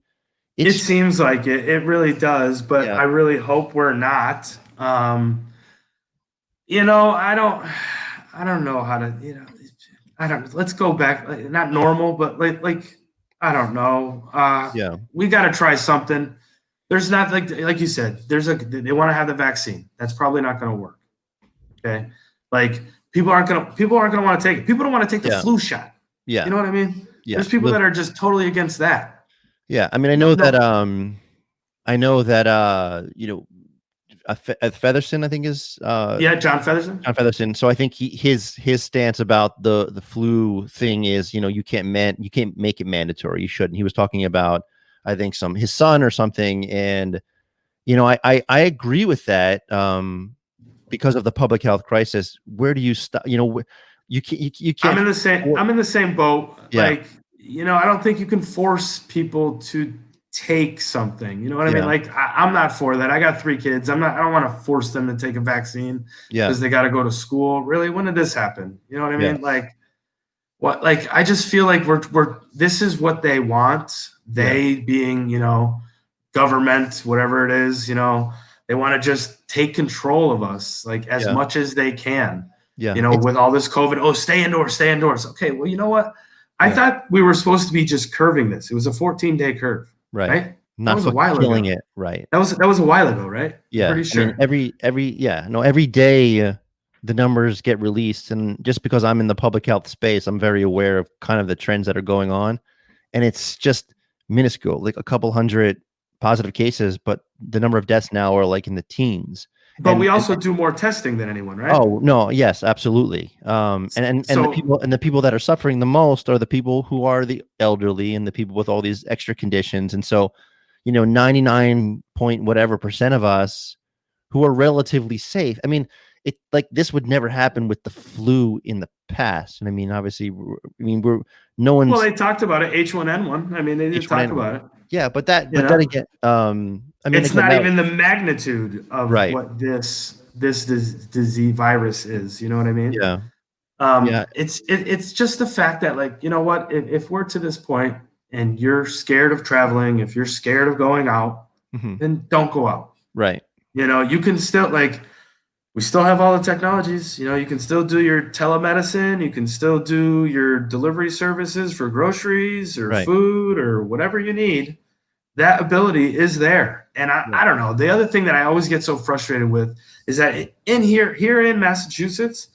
it seems like it. It really does, but I really hope we're not. I don't know how to, let's go back, not normal, but like I don't know. We got to try something. There's not, like you said, they want to have the vaccine. That's probably not going to work. Okay. Like, people aren't going to want to take it. People don't want to take the flu shot. Yeah. You know what I mean? Yeah. There's people that are just totally against that. Yeah, I mean, I know that Featherston, I think, is John Featherston. John Featherston. So I think his stance about the flu thing is, you can't make it mandatory. You shouldn't. He was talking about, I think, his son or something, and I agree with that, because of the public health crisis. Where do you stop? You can't. I'm in the same boat. Yeah. Like, I don't think you can force people to take something. You know what I mean? Like, I'm not for that. I got 3 kids. I don't want to force them to take a vaccine because they got to go to school. Really? When did this happen? You know what I mean? Like, what? Like, I just feel like this is what they want. They being, government, whatever it is, they want to just take control of us, like, as much as they can. Yeah. With all this COVID, stay indoors. Okay, well, you know what? I thought we were supposed to be just curving this. It was a 14-day curve, right? Not that was a while killing ago. It, right? That was a while ago, right? Yeah, I'm pretty sure. I mean, every day the numbers get released, and just because I'm in the public health space, I'm very aware of kind of the trends that are going on, and it's just minuscule, like a couple hundred positive cases, but the number of deaths now are like in the teens. But And we also do more testing than anyone, right? oh no, yes, absolutely. And So the people that are suffering the most are the people who are the elderly and the people with all these extra conditions. And so, 99 point whatever percent of us who are relatively safe. I mean, it like this would never happen with the flu in the past. And I mean, obviously, we're no well, one's they talked about it, H1N1. I mean, they did talk H1N1. about it. Yeah, but You then know, again, I mean, it's again, not that, even the magnitude of right? what this disease virus is. You know what I mean? Yeah, yeah. It's just the fact that, like, you know what, if we're to this point and you're scared of traveling, if you're scared of going out, Mhm. then don't go out. Right. You can still, like, we still have all the technologies. You can still do your telemedicine, you can still do your delivery services for groceries or Right. food or whatever you need. That ability is there. And I don't know, the other thing that I always get so frustrated with is that here in Massachusetts,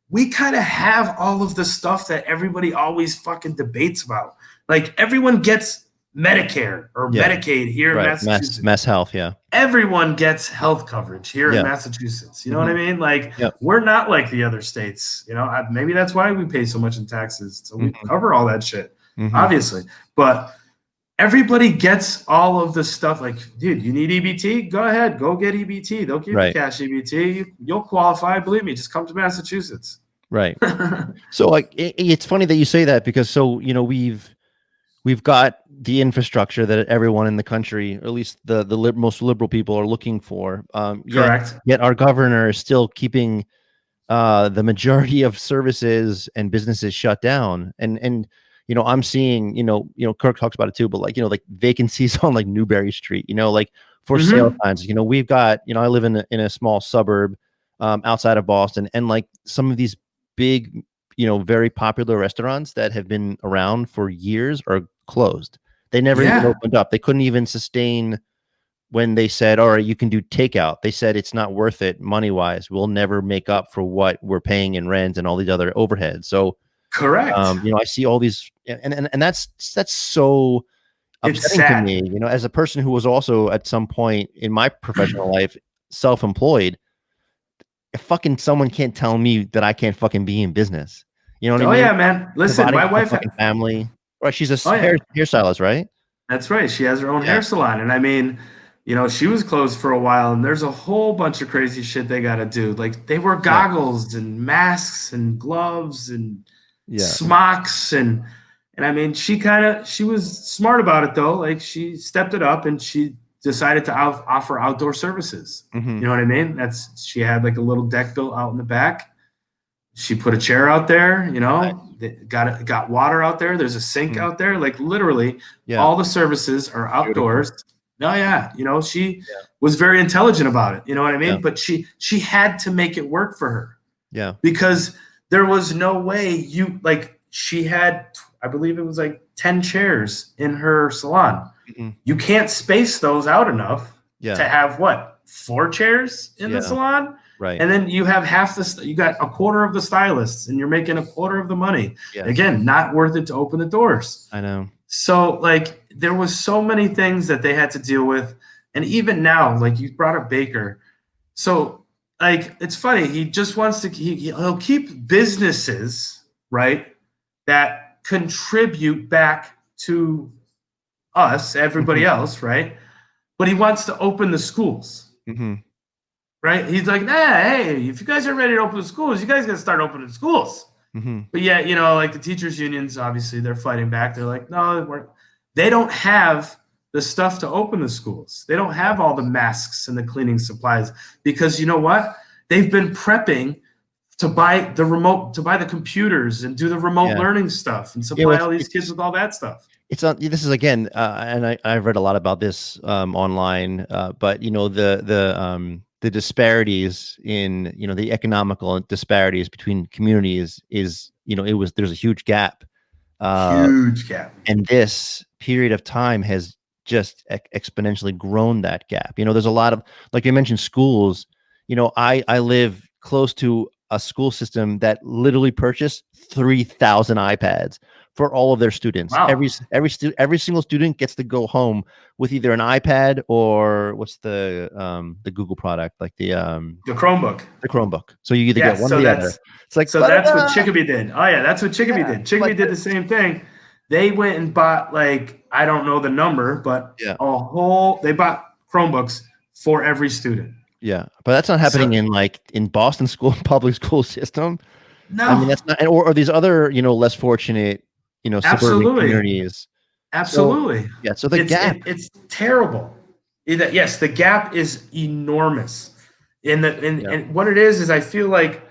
we kind of have all of the stuff that everybody always fucking debates about. Like, everyone gets Medicare or Yeah. Medicaid here in Right. Massachusetts. Mass health. Yeah. Everyone gets health coverage here in Yeah. Massachusetts. You know what I mean? Like, Yep. we're not like the other states. Maybe that's why we pay so much in taxes. So we cover all that shit, obviously. But everybody gets all of the stuff. Like, dude, you need EBT? Go ahead, go get EBT. They'll give you cash EBT. You'll qualify. Believe me, just come to Massachusetts. Right. So, like, it's funny that you say that, because we've got the infrastructure that everyone in the country, or at least the most liberal people, are looking for. Correct. Yet our governor is still keeping the majority of services and businesses shut down. And I'm seeing, Kirk talks about it too, but like vacancies on like Newberry Street, like for sale signs. We've got, I live in a small suburb outside of Boston, and like some of these big, very popular restaurants that have been around for years are closed. They never even opened up. They couldn't even sustain when they said, all right, you can do takeout. They said it's not worth it money wise. We'll never make up for what we're paying in rent and all these other overheads. So correct. I see all these, and that's so upsetting to me, as a person who was also at some point in my professional life self-employed. If fucking someone can't tell me that I can't fucking be in business, you know what I mean? Yeah, man. Listen, Providing my for wife, fucking family. Right? She's a yeah. hairstylist, right? That's right. She has her own hair salon. And I mean, she was closed for a while, and there's a whole bunch of crazy shit they got to do. Like, they wear goggles and masks and gloves and smocks. And I mean, she was smart about it, though. Like, she stepped it up and she decided to offer outdoor services. You know what I mean? She had like a little deck built out in the back. She put a chair out there, got water out there. There's a sink out there. Like, literally, all the services are outdoors. Oh yeah. She was very intelligent about it. You know what I mean? Yeah. But she had to make it work for her. Yeah. Because there was no way she had, I believe it was like 10 chairs in her salon. You can't space those out enough to have 4 chairs in the salon. Right. And then you have you got a quarter of the stylists, and you're making a quarter of the money. Yes. Again, not worth it to open the doors. I know. So, like, there was so many things that they had to deal with. And even now, like, you brought up Baker. So, like, it's funny. He just wants to, he'll keep businesses, right, that contribute back to us, everybody else, right? But he wants to open the schools. Right? He's like, hey, if you guys are ready to open the schools, you guys got to start opening schools. But yeah, like the teachers unions, obviously, they're fighting back. They're like, no, they don't have the stuff to open the schools. They don't have all the masks and the cleaning supplies, because you know what? They've been prepping to buy the computers and do the remote learning stuff and supply all these kids with all that stuff. This is again, and I've read a lot about this online, but the disparities in, the economical disparities between communities is, there's a huge gap. Huge gap. And this period of time has just exponentially grown that gap. There's a lot of, like you mentioned, schools. I live close to a school system that literally purchased 3,000 iPads for all of their students. Wow. Every single student gets to go home with either an iPad or what's the Google product, like the Chromebook. The Chromebook. So you either get one or the other. It's like, so that's what Chicopee did. Oh yeah, that's what Chicopee did. Chicopee did the same thing. They went and bought, like, I don't know the number, but they bought Chromebooks for every student. Yeah, but that's not happening in Boston school public school system. No, I mean that's not, or these other less fortunate suburban communities. Absolutely. So, yeah. So the gap, it's terrible. Yes, the gap is enormous. And what it is I feel like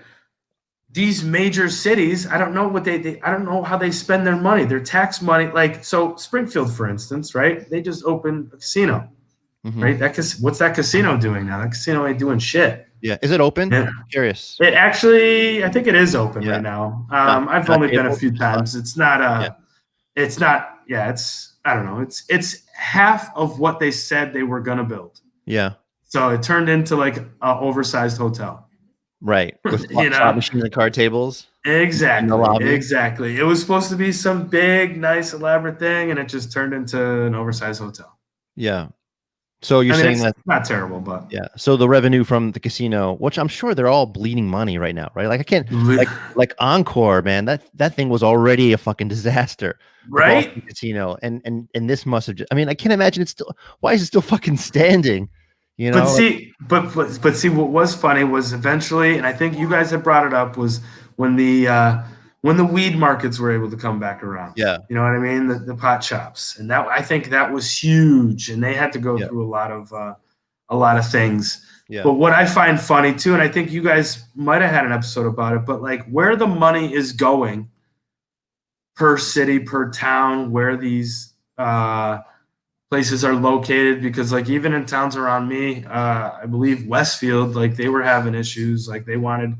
these major cities, I don't know what I don't know how they spend their money, their tax money. Like, so Springfield, for instance, right? They just opened a casino, right? What's that casino doing now? That casino ain't doing shit. Yeah. Is it open? Yeah. I'm curious. It actually, I think it is open right now. I've only been a few times. It's not I don't know. It's half of what they said they were going to build. Yeah. So it turned into like an oversized hotel. Right. With slot machines and card tables. Exactly. It was supposed to be some big, nice, elaborate thing, and it just turned into an oversized hotel. Yeah. So you're saying that's not terrible, but yeah. So the revenue from the casino, which I'm sure they're all bleeding money right now, right? Like I can't like Encore, man. That thing was already a fucking disaster, right? The casino, and this must have. I mean, I can't imagine it's still. Why is it still fucking standing? But see, but see, what was funny was eventually, and I think you guys had brought it up, was when the weed markets were able to come back around. Yeah. You know what I mean? The pot shops. And that, I think that was huge. And they had to go through a lot of things. Yeah. But what I find funny too, and I think you guys might have had an episode about it, but like where the money is going per city, per town, where these places are located, because like even in towns around me, I believe Westfield, like they were having issues, like they wanted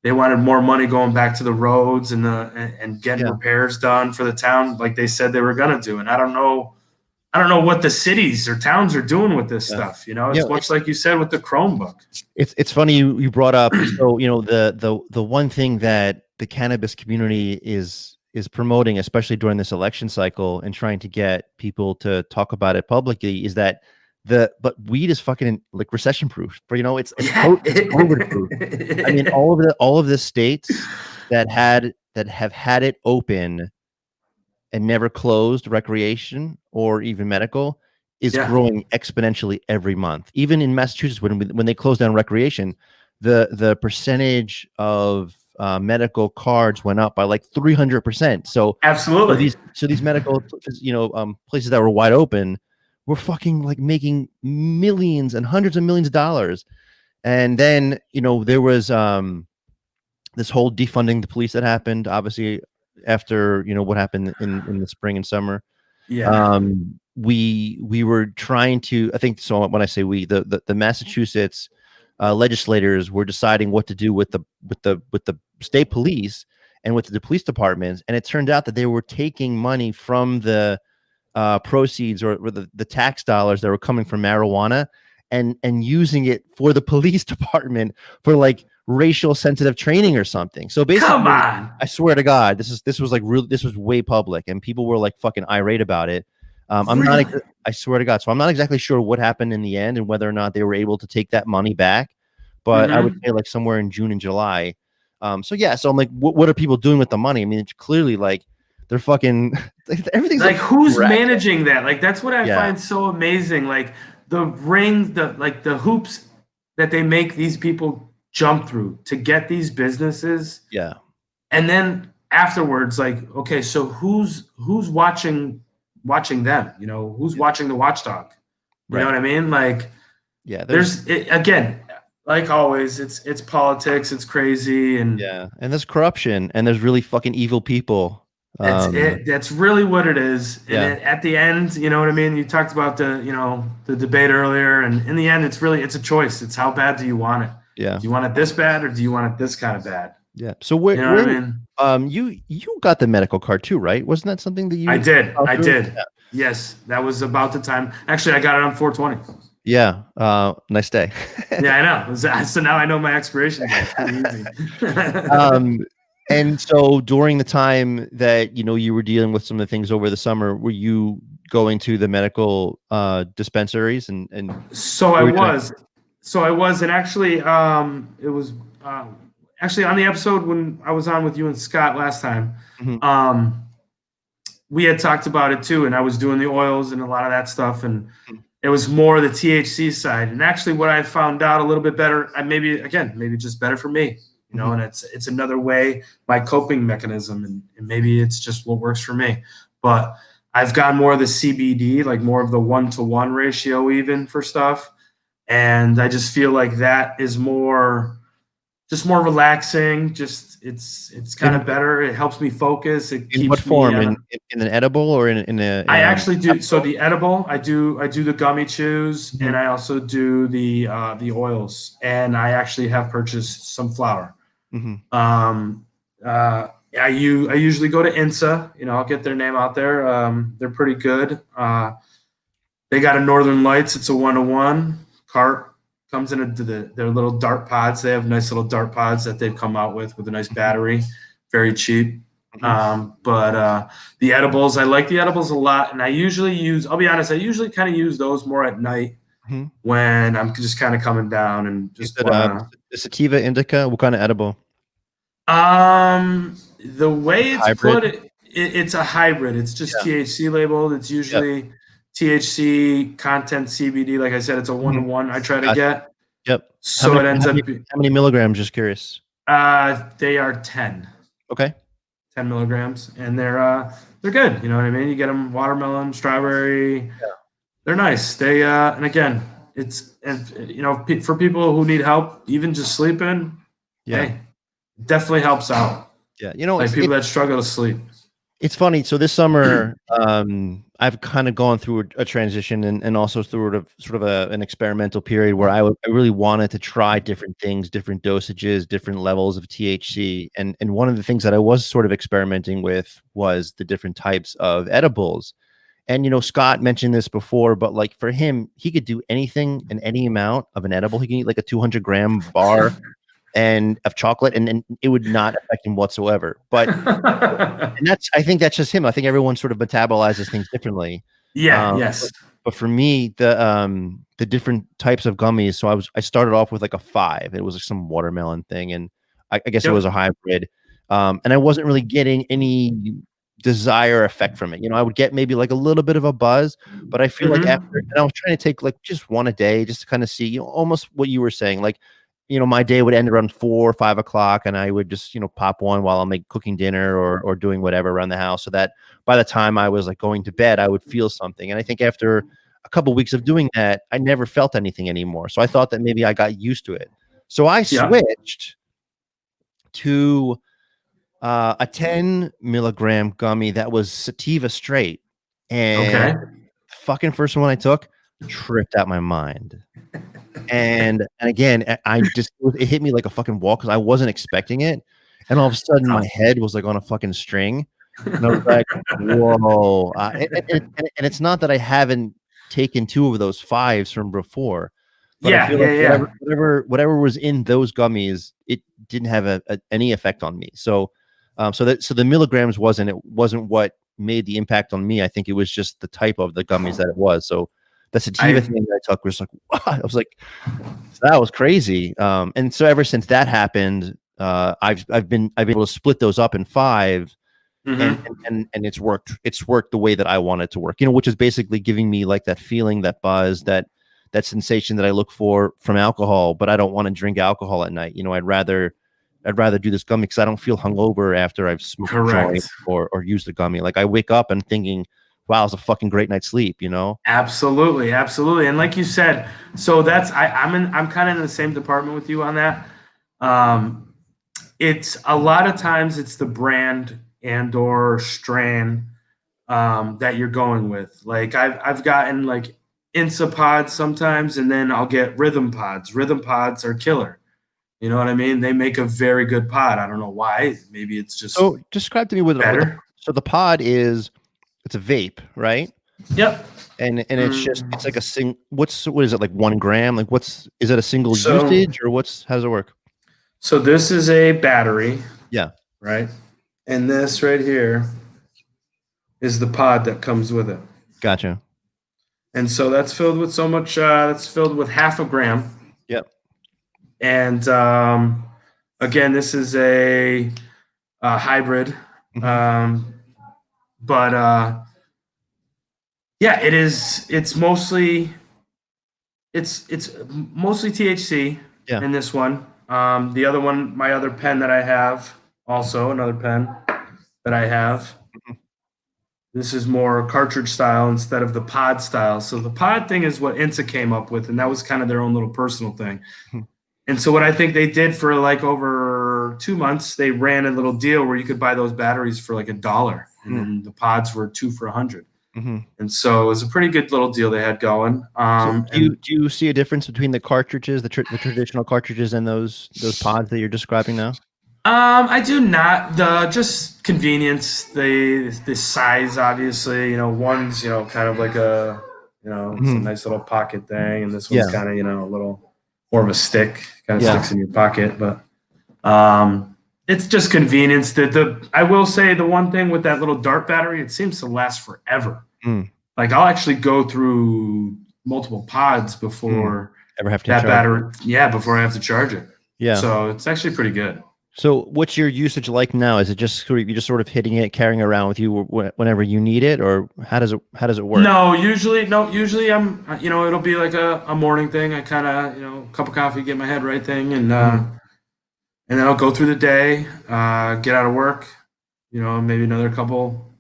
more money going back to the roads and getting repairs done for the town, like they said they were gonna do. And I don't know what the cities or towns are doing with this stuff. It's much like you said with the Chromebook. It's funny you brought up. So the one thing that the cannabis community is promoting, especially during this election cycle, and trying to get people to talk about it publicly, is that but weed is fucking like recession proof. It's COVID proof. I mean, all of the states that have had it open and never closed recreation or even medical is growing exponentially every month. Even in Massachusetts, when they closed down recreation, the percentage of medical cards went up by like 300%. So absolutely. So these medical places that were wide open were fucking like making millions and hundreds of millions of dollars. And then there was this whole defunding the police that happened, obviously, after what happened in the spring and summer. We were trying to, I think, so when I say we, the Massachusetts legislators were deciding what to do with the state police and with the police departments, and it turned out that they were taking money from the proceeds or the tax dollars that were coming from marijuana and using it for the police department for like racial sensitive training or something. So basically, come on, I swear to God, this was like real. This was way public, and people were like fucking irate about it. Really? I swear to God. So I'm not exactly sure what happened in the end and whether or not they were able to take that money back. But I would say like somewhere in June and July. So I'm like, what are people doing with the money? I mean, it's clearly like they're fucking everything's like who's managing that? Like that's what I find so amazing. Like the hoops that they make these people jump through to get these businesses. Yeah. And then afterwards, like, okay, so who's watching them? Who's watching the watchdog? You know what I mean? Like, again, like always, it's politics, it's crazy, and there's corruption, and there's really fucking evil people. That's really what it is. And at the end, you know what I mean? You talked about the debate earlier, and in the end, it's a choice. It's how bad do you want it? Yeah. Do you want it this bad, or do you want it this kind of bad? Yeah. So you got the medical card too, right? Wasn't that something that you? I did. Yeah. Yes, that was about the time. Actually, I got it on 420. Yeah. Nice day. Yeah, I know. So now I know my expiration date. It's pretty easy. And so during the time that you were dealing with some of the things over the summer, were you going to the medical dispensaries and So what I were you doing? was. So I was, and actually, it was actually on the episode when I was on with you and Scott last time. Mhm. We had talked about it too, and I was doing the oils and a lot of that stuff, and Mhm. it was more the THC side. And actually, what I found out a little bit better, maybe just better for me, Mhm. and it's another way, my coping mechanism, and maybe it's just what works for me. But I've got more of the CBD, like more of the 1-to-1 ratio, even for stuff, and I just feel like that is more relaxing. Just it's kind In of better. It helps me focus. It in what keeps me form? In an edible or in a I actually do. So capsule? the edible, I do the gummy chews, and Mhm. I also do the oils, and I actually have purchased some flour. Mhm. Um, I usually go to INSA. I'll get their name out there. They're pretty good. They got a Northern Lights. It's a 1-to-1 cart. Comes in their little dart pods. They have nice little dart pods that they've come out with a nice Mhm. battery, very cheap. Mhm. But the edibles, I like the edibles a lot, and I usually use. I'll be honest, I usually kind of use those more at night Mhm. when I'm just kind of coming down and You just said wanna. the sativa indica. What kind of edible? The way it's Hybrid. put, it's a hybrid. It's just Yeah. THC labeled. It's Yep. usually THC content CBD. Like I said, it's a Mhm. 1-to-1. I try to Gotcha. get. Yep. How So many it ends how many up. how many milligrams? Just curious. They are 10, Okay. 10 milligrams, and they're good. You know what I mean? You get them watermelon, strawberry. They're nice. And again, for people who need help, even just sleeping, Yeah. hey, definitely helps out. Yeah. Like It's people that struggle to sleep. it's funny. So this summer, I've kind of gone through a transition and also through an experimental period where I really wanted to try different things, different dosages, different levels of THC. And one of the things that I was sort of experimenting with was the different types of edibles. And Scott mentioned this before, but like for him, he could do anything and any amount of an edible. He can eat like a 200-gram bar and of chocolate, and it would not affect him whatsoever. But I think that's just him. I think everyone sort of metabolizes things differently. Yeah. Um, Yes. but for me, the different types of gummies. So I started off with like a 5. It was like some watermelon thing, and I guess it was Yep. a hybrid. And I wasn't really getting any desire effect from it. I would get maybe like a little bit of a buzz, but I feel like after, Hmm. and I was trying to take like just one a day, just to kind of see, almost what you were saying, like my day would end around 4 or 5 o'clock, and I would just, pop one while I'm like cooking dinner or doing whatever around the house, so that by the time I was like going to bed, I would feel something. And I think after a couple weeks of doing that, I never felt anything anymore. So I thought that maybe I got used to it. So I Yeah. switched to a 10 milligram gummy that was sativa straight, and Okay. fucking first one I took tripped out my mind. And again, I just it hit me like a fucking wall because I wasn't expecting it, and all of a sudden my Tough. head was like on a fucking string, and I was like, "Whoa!" And it's not that I haven't taken 2 of those 5s from before, but I Yeah. feel like Yeah. whatever Yeah. whatever whatever was in those gummies, it didn't have any effect on me. So the milligrams wasn't what made the impact on me. I think it was just the type of the gummies that it was. So the sativa I. thing that I took was like, I was like, that was crazy. And so ever since that happened, I've been able to split those up in 5, and Hmm. it's worked the way that I want it to work. Which is basically giving me like that feeling, that buzz, that sensation that I look for from alcohol, but I don't want to drink alcohol at night. I'd rather do this gummy because I don't feel hungover after I've smoked a joint Correct. or used a gummy. Like I wake up and thinking, wow, it's a fucking great night's sleep. Absolutely. Absolutely. And like you said, so I'm kind of in the same department with you on that. Um, it's a lot of times it's the brand and or strain that you're going with. Like I've gotten like Insa pods sometimes, and then I'll get rhythm pods. Rhythm pods are killer. You know what I mean? They make a very good pod. I don't know why. Maybe it's just So describe to me what better. so the pod is. It's a vape, right? Yep. And it's like what is it, like 1 gram? Like is it a single So usage or how does it work? so this is a battery, Yeah. right? And this right here is the pod that comes with it. Gotcha. And so that's filled with that's filled with 0.5 gram. Yep. And again, this is a hybrid. But yeah, it's mostly THC in this one. The other one, my other pen that I have, also another pen that I have. This is more cartridge style instead of the pod style. So the pod thing is what INSA came up with, and that was kind of their own little personal thing. And so what I think they did for like over 2 months, they ran a little deal where you could buy those batteries for like $1, and then the pods were 2 for $100. And so it was a pretty good little deal they had going. So do you see a difference between the cartridges, the traditional cartridges, and those pods that you're describing now? I do not. Just convenience, the size, obviously. One's kind of like a it's a nice little pocket thing, and this one's kind of a little more of a stick, kind of sticks in your pocket. But it's just convenience. I will say the one thing with that little dart battery, it seems to last forever. Like I'll actually go through multiple pods before ever have to that charge battery. Yeah, before I have to charge it. Yeah. So it's actually pretty good. So what's your usage like now? Is it just sort of hitting it, carrying around with you whenever you need it, or how does it work? No, usually I'm, it'll be like a morning thing. I kind of, cup of coffee, get my head right thing. And then I'll go through the day, get out of work, maybe another couple,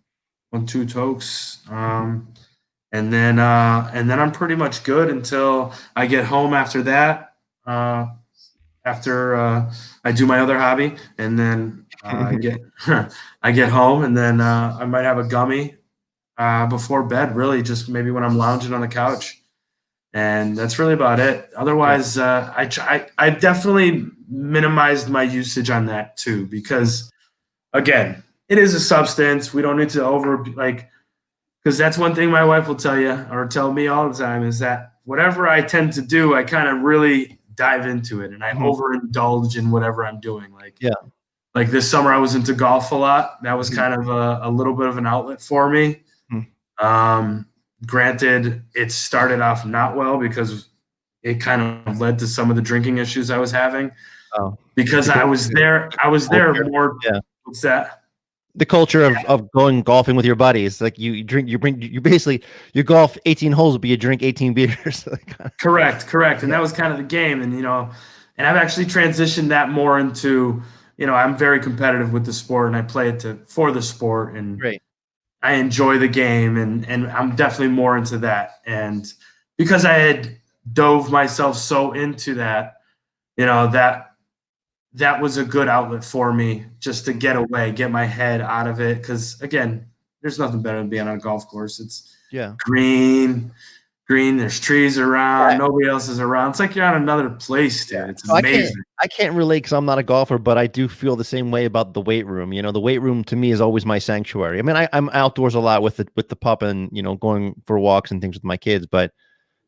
1-2 tokes. And then I'm pretty much good until I get home after that. After I do my other hobby, and then I get home, and then I might have a gummy before bed, really, just maybe when I'm lounging on the couch, and that's really about it. Otherwise, I definitely minimized my usage on that too, because again, it is a substance. We don't need to because that's one thing my wife will tell you or tell me all the time, is that whatever I tend to do, I kind of really dive into it, and I overindulge in whatever I'm doing. Like this summer, I was into golf a lot. That was kind of a little bit of an outlet for me. Granted, it started off not well because it kind of led to some of the drinking issues I was having. Because I was there more. Yeah. What's that? The culture of going golfing with your buddies, like you golf 18 holes, but you drink 18 beers. Correct. And that was kind of the game. And, and I've actually transitioned that more into, I'm very competitive with the sport, and I play it for the sport, and I enjoy the game, and I'm definitely more into that. And because I had dove myself so into that, that was a good outlet for me, just to get away, get my head out of it. Because again, there's nothing better than being on a golf course. It's green. There's trees around. Nobody else is around. It's like you're on another place, dude. It's amazing. I can't relate because I'm not a golfer, but I do feel the same way about the weight room. The weight room to me is always my sanctuary. I mean, I'm outdoors a lot with the pup, and going for walks and things with my kids, but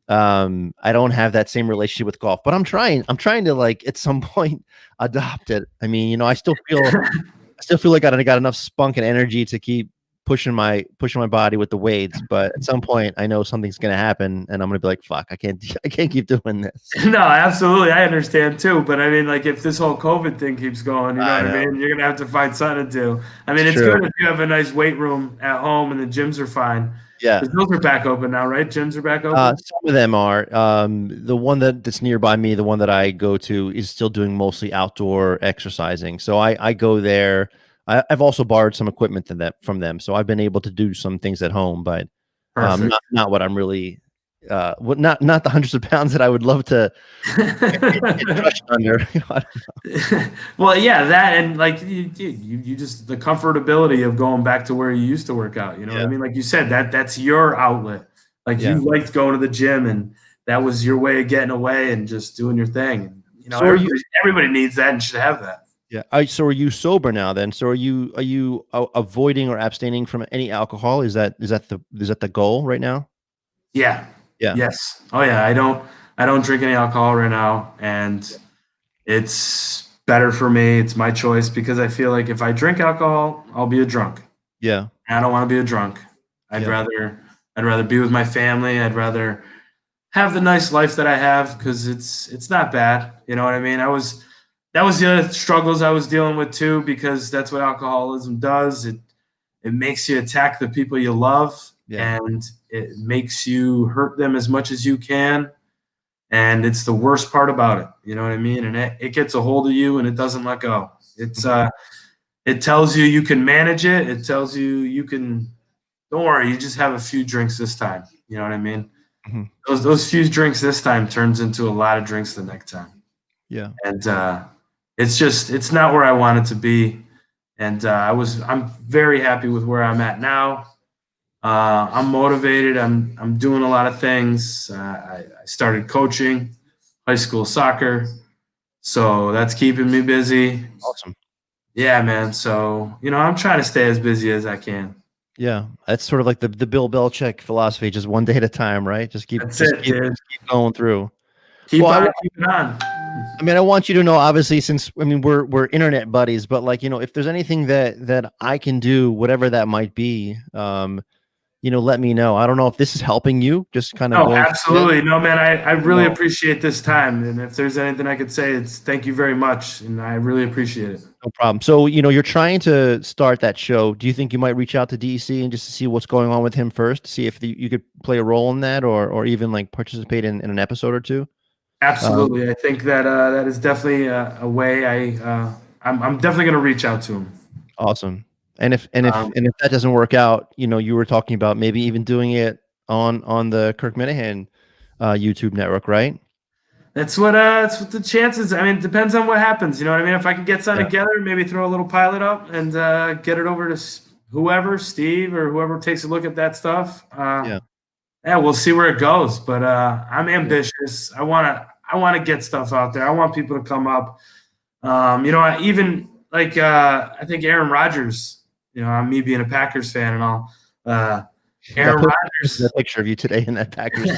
I don't have that same relationship with golf. But I'm trying to, like, at some point adopt it. I mean, I still feel like I got enough spunk and energy to keep pushing my body with the weights, but at some point I know something's gonna happen, and I'm gonna be like, fuck, I can't keep doing this. No, absolutely, I understand too. But I mean, like, if this whole COVID thing keeps going, you know what I mean? You're gonna have to find something to do. I mean, it's good if you have a nice weight room at home and the gyms are fine. Yeah, those are back open now, right? Gyms are back open. Some of them are. The one that's nearby me, the one that I go to, is still doing mostly outdoor exercising. So I go there. I've also borrowed some equipment from them, so I've been able to do some things at home, but not what I'm really, not the hundreds of pounds that I would love to get crushed under. Well, yeah, that, and like you just, the comfortability of going back to where you used to work out. You know what I mean? Like you said, that's your outlet. Like you liked going to the gym, and that was your way of getting away and just doing your thing. And, so everybody needs that and should have that. Yeah. So are you sober now then? So are you avoiding or abstaining from any alcohol? Is that the goal right now? Yeah. Yeah. Yes. Oh yeah. I don't drink any alcohol right now, and it's better for me. It's my choice because I feel like if I drink alcohol, I'll be a drunk. Yeah. I don't want to be a drunk. I'd Yeah. rather I'd rather be with my family. I'd rather have the nice life that I have because it's not bad. You know what I mean? That was the other struggles I was dealing with too, because that's what alcoholism does. It makes you attack the people you love, Yeah. and it makes you hurt them as much as you can. And it's the worst part about it. You know what I mean? And it gets a hold of you and it doesn't let go. It tells you you can manage it. It tells you you can, don't worry, you just have a few drinks this time. You know what I mean? Mhm. Those few drinks this time turns into a lot of drinks the next time. Yeah. And it's not where I wanted to be. And I'm very happy with where I'm at now. I'm motivated. I'm doing a lot of things. I started coaching high school soccer, so that's keeping me busy. Awesome. Yeah, man. So I'm trying to stay as busy as I can. Yeah. That's sort of like the Bill Belichick philosophy, just one day at a time, right? Just keep That's just it, keep dude. just keep going through. Keep Well, on keeping on. I mean, I want you to know, obviously, since I mean we're internet buddies, but like, if there's anything that I can do, whatever that might be, let me know. I don't know if this is helping you, just kind of No, going through that. absolutely. No, man, I really No, appreciate this time. And if there's anything I could say, it's thank you very much. And I really appreciate it. no problem. So, you're trying to start that show. Do you think you might reach out to DEC and just to see what's going on with him first, see if you could play a role in that, or even like participate in an episode or two? Absolutely. I think that that is definitely a way I'm definitely going to reach out to him. Awesome. And Um, if that doesn't work out, you were talking about maybe even doing it on the Kirk Minahan YouTube network, right? that's what the chances. I mean, it depends on what happens. You know what I mean? If I can get something Yeah. together, maybe throw a little pilot up and get it over to whoever, Steve or whoever takes a look at that stuff. Yeah. Yeah, we'll see where it goes. But I'm Yeah. ambitious. I wanna get stuff out there. I want people to come up. Even like I think Aaron Rodgers. Me being a Packers fan and all. I Aaron posted a Rodgers. picture of you today in that Packers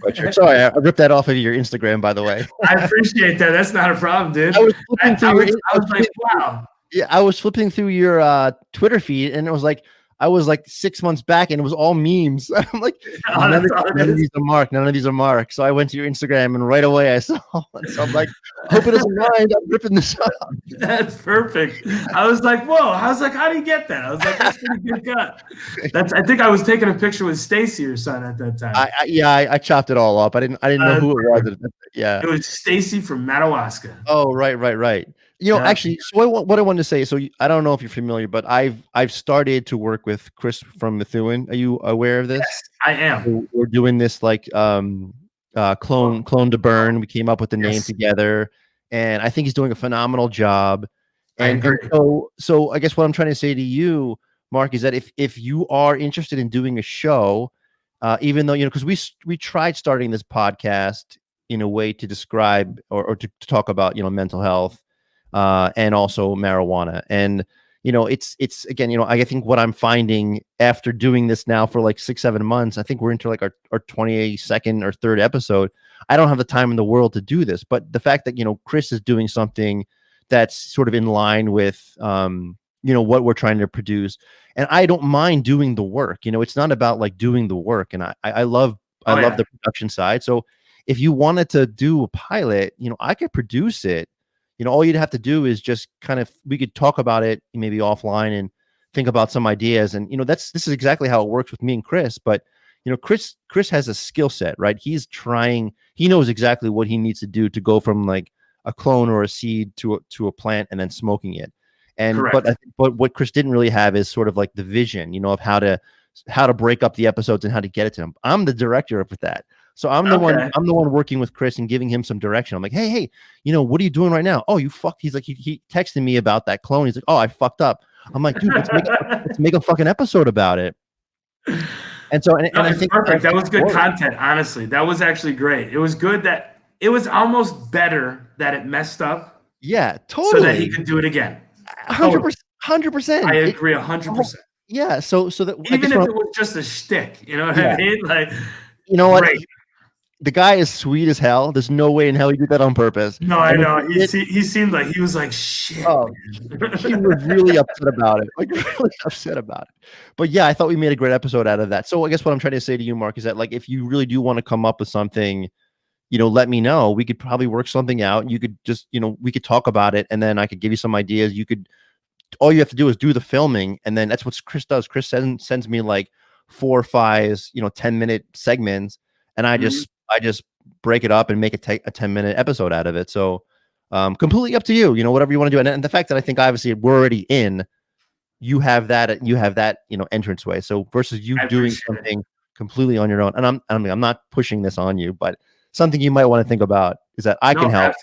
sweatshirt. Sorry, I ripped that off of your Instagram, by the way. I appreciate that. That's not a problem, dude. I was flipping through I was like, wow. yeah, I was flipping through your Twitter feed, and it was like I was like 6 months back, and it was all memes. I'm like, Oh, none that's all it of is. these are Mark. None of these are Mark. So I went to your Instagram, and right away I saw. So I'm like, hope it doesn't mind. I'm ripping this up. That's perfect. I was like, whoa. I was like, how do you get that? I was like, that's pretty good cut. I think I was taking a picture with Stacy, your son, at that time. I chopped it all up. I didn't know who it was. Yeah. It was Stacy from Madawaska. Oh, right. Yeah. Actually, so what I wanted to say. So I don't know if you're familiar, but I've started to work with Chris from Methuen. Are you aware of this? Yes, I am. So we're doing this like clone to burn. We came up with the name Yes. together, and I think he's doing a phenomenal job. I And agree. so I guess what I'm trying to say to you, Mark, is that if you are interested in doing a show, even though because we tried starting this podcast in a way to describe or to talk about mental health and also marijuana, and it's again I think what I'm finding after doing this now for like 6-7 months, I think we're into like our 22nd or 3rd episode. I don't have the time in the world to do this, but the fact that Chris is doing something that's sort of in line with what we're trying to produce, and I don't mind doing the work. It's not about like doing the work, and I love Oh, yeah. the production side. So if you wanted to do a pilot, I could produce it. All you'd have to do is just we could talk about it maybe offline and think about some ideas. And, this is exactly how it works with me and Chris. But, Chris has a skill set, right? He knows exactly what he needs to do to go from like a clone or a seed to a plant and then smoking it. And, Correct. but what Chris didn't really have is sort of like the vision, of how to break up the episodes and how to get it to him. I'm the director of that. So I'm the Okay. one working with Chris and giving him some direction. I'm like, hey, what are you doing right now? Oh, you fucked. He's like, he texted me about that clone. He's like, oh, I fucked up. I'm like, dude, let's make a fucking episode about it. And so, and I It's think perfect. That was good content. Honestly, that was actually great. It was good that it was almost better that it messed up Yeah, so that he totally. could do it again. 100%. 100%. I agree 100%. Yeah. So that I Even guess if it was just a shtick, you know what I mean? Like, you know what? great. The guy is sweet as hell. There's no way in hell he did that on purpose. No, I And if know. he did, He seemed like he was like, shit. oh, he was really upset about it. Like really upset about it. But yeah, I thought we made a great episode out of that. So I guess what I'm trying to say to you, Mark, is that like if you really do want to come up with something, let me know. We could probably work something out. You could just, we could talk about it, and then I could give you some ideas. All you have to do is do the filming, and then that's what Chris does. Chris sends me like 4 or 5, 10-minute segments, and I just break it up and make a 10-minute episode out of it. So completely up to you, whatever you want to do. And the fact that I think obviously we're already in, you have that entranceway. So versus you doing something completely on your own, and I'm not pushing this on you, but something you might want to think about is that I can help.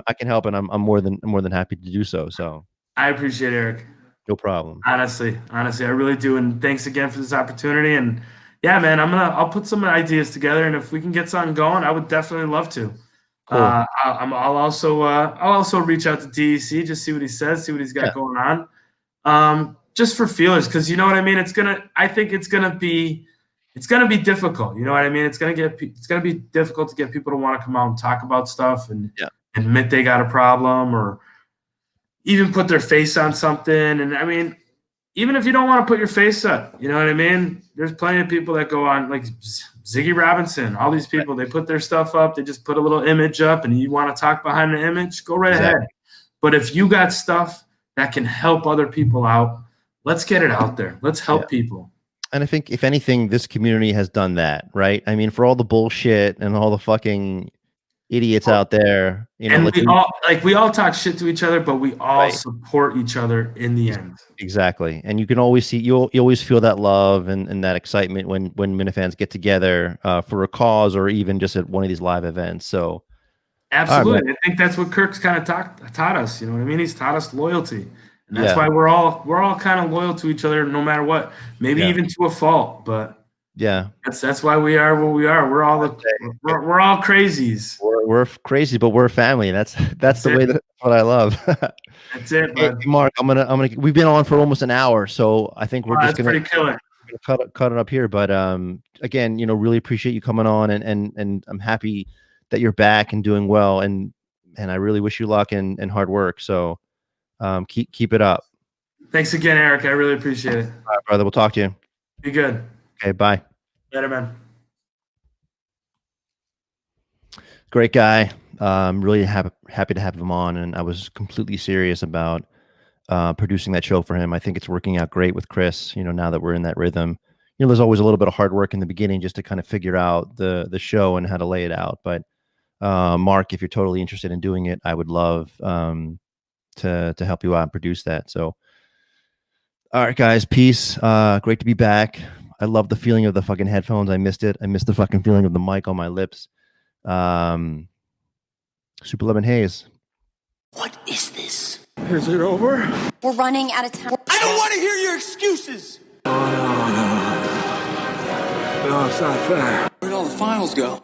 I can help, and I'm more than happy to do so. So I appreciate it, Eric. no problem. Honestly, I really do. And thanks again for this opportunity. And yeah, man, I'll put some ideas together, and if we can get something going, I would definitely love to. Cool. I'll also reach out to DEC, just see what he says, see what he's got going on. Just for feelers, because you know what I mean. I think it's gonna be difficult. You know what I mean. It's gonna be difficult to get people to want to come out and talk about stuff and admit they got a problem, or even put their face on something. And I mean, even if you don't want to put your face up, you know what I mean? There's plenty of people that go on, like Ziggy Robinson, all these people, they put their stuff up. They just put a little image up, and you want to talk behind the image, go right ahead. But if you got stuff that can help other people out, let's get it out there. Let's help people. And I think if anything, this community has done that, right? I mean, for all the bullshit and all the fucking idiots out there, and we all talk shit to each other, but we all support each other in the end. Exactly. And you can always see, you always feel that love and that excitement when Minifans get together for a cause, or even just at one of these live events. So absolutely. I think that's what Kirk's kind of taught us. You know what I mean? He's taught us loyalty. And that's why we're all kind of loyal to each other, no matter what, maybe even to a fault, but that's why we are what we are. We're all crazies. We're crazy, but we're a family. That's the way that's what I love. That's it, hey, bud. Mark. I'm gonna. We've been on for almost an hour, so I think we're just gonna cut it up here. But again, really appreciate you coming on, and I'm happy that you're back and doing well, and I really wish you luck and hard work. So keep it up. Thanks again, Eric. I really appreciate it. All right, brother. We'll talk to you. Be good. Okay, bye. Later, man. Great guy. Really happy to have him on, and I was completely serious about producing that show for him. I think it's working out great with Chris. Now that we're in that rhythm, there's always a little bit of hard work in the beginning just to kind of figure out the show and how to lay it out. But Mark, if you're totally interested in doing it, I would love to help you out and produce that. So, all right, guys, peace. Great to be back. I love the feeling of the fucking headphones. I missed it. I missed the fucking feeling of the mic on my lips. Super Lemon Haze. What is this? Is it over? We're running out of time. I don't want to hear your excuses. No, it's not fair. Where'd all the files go?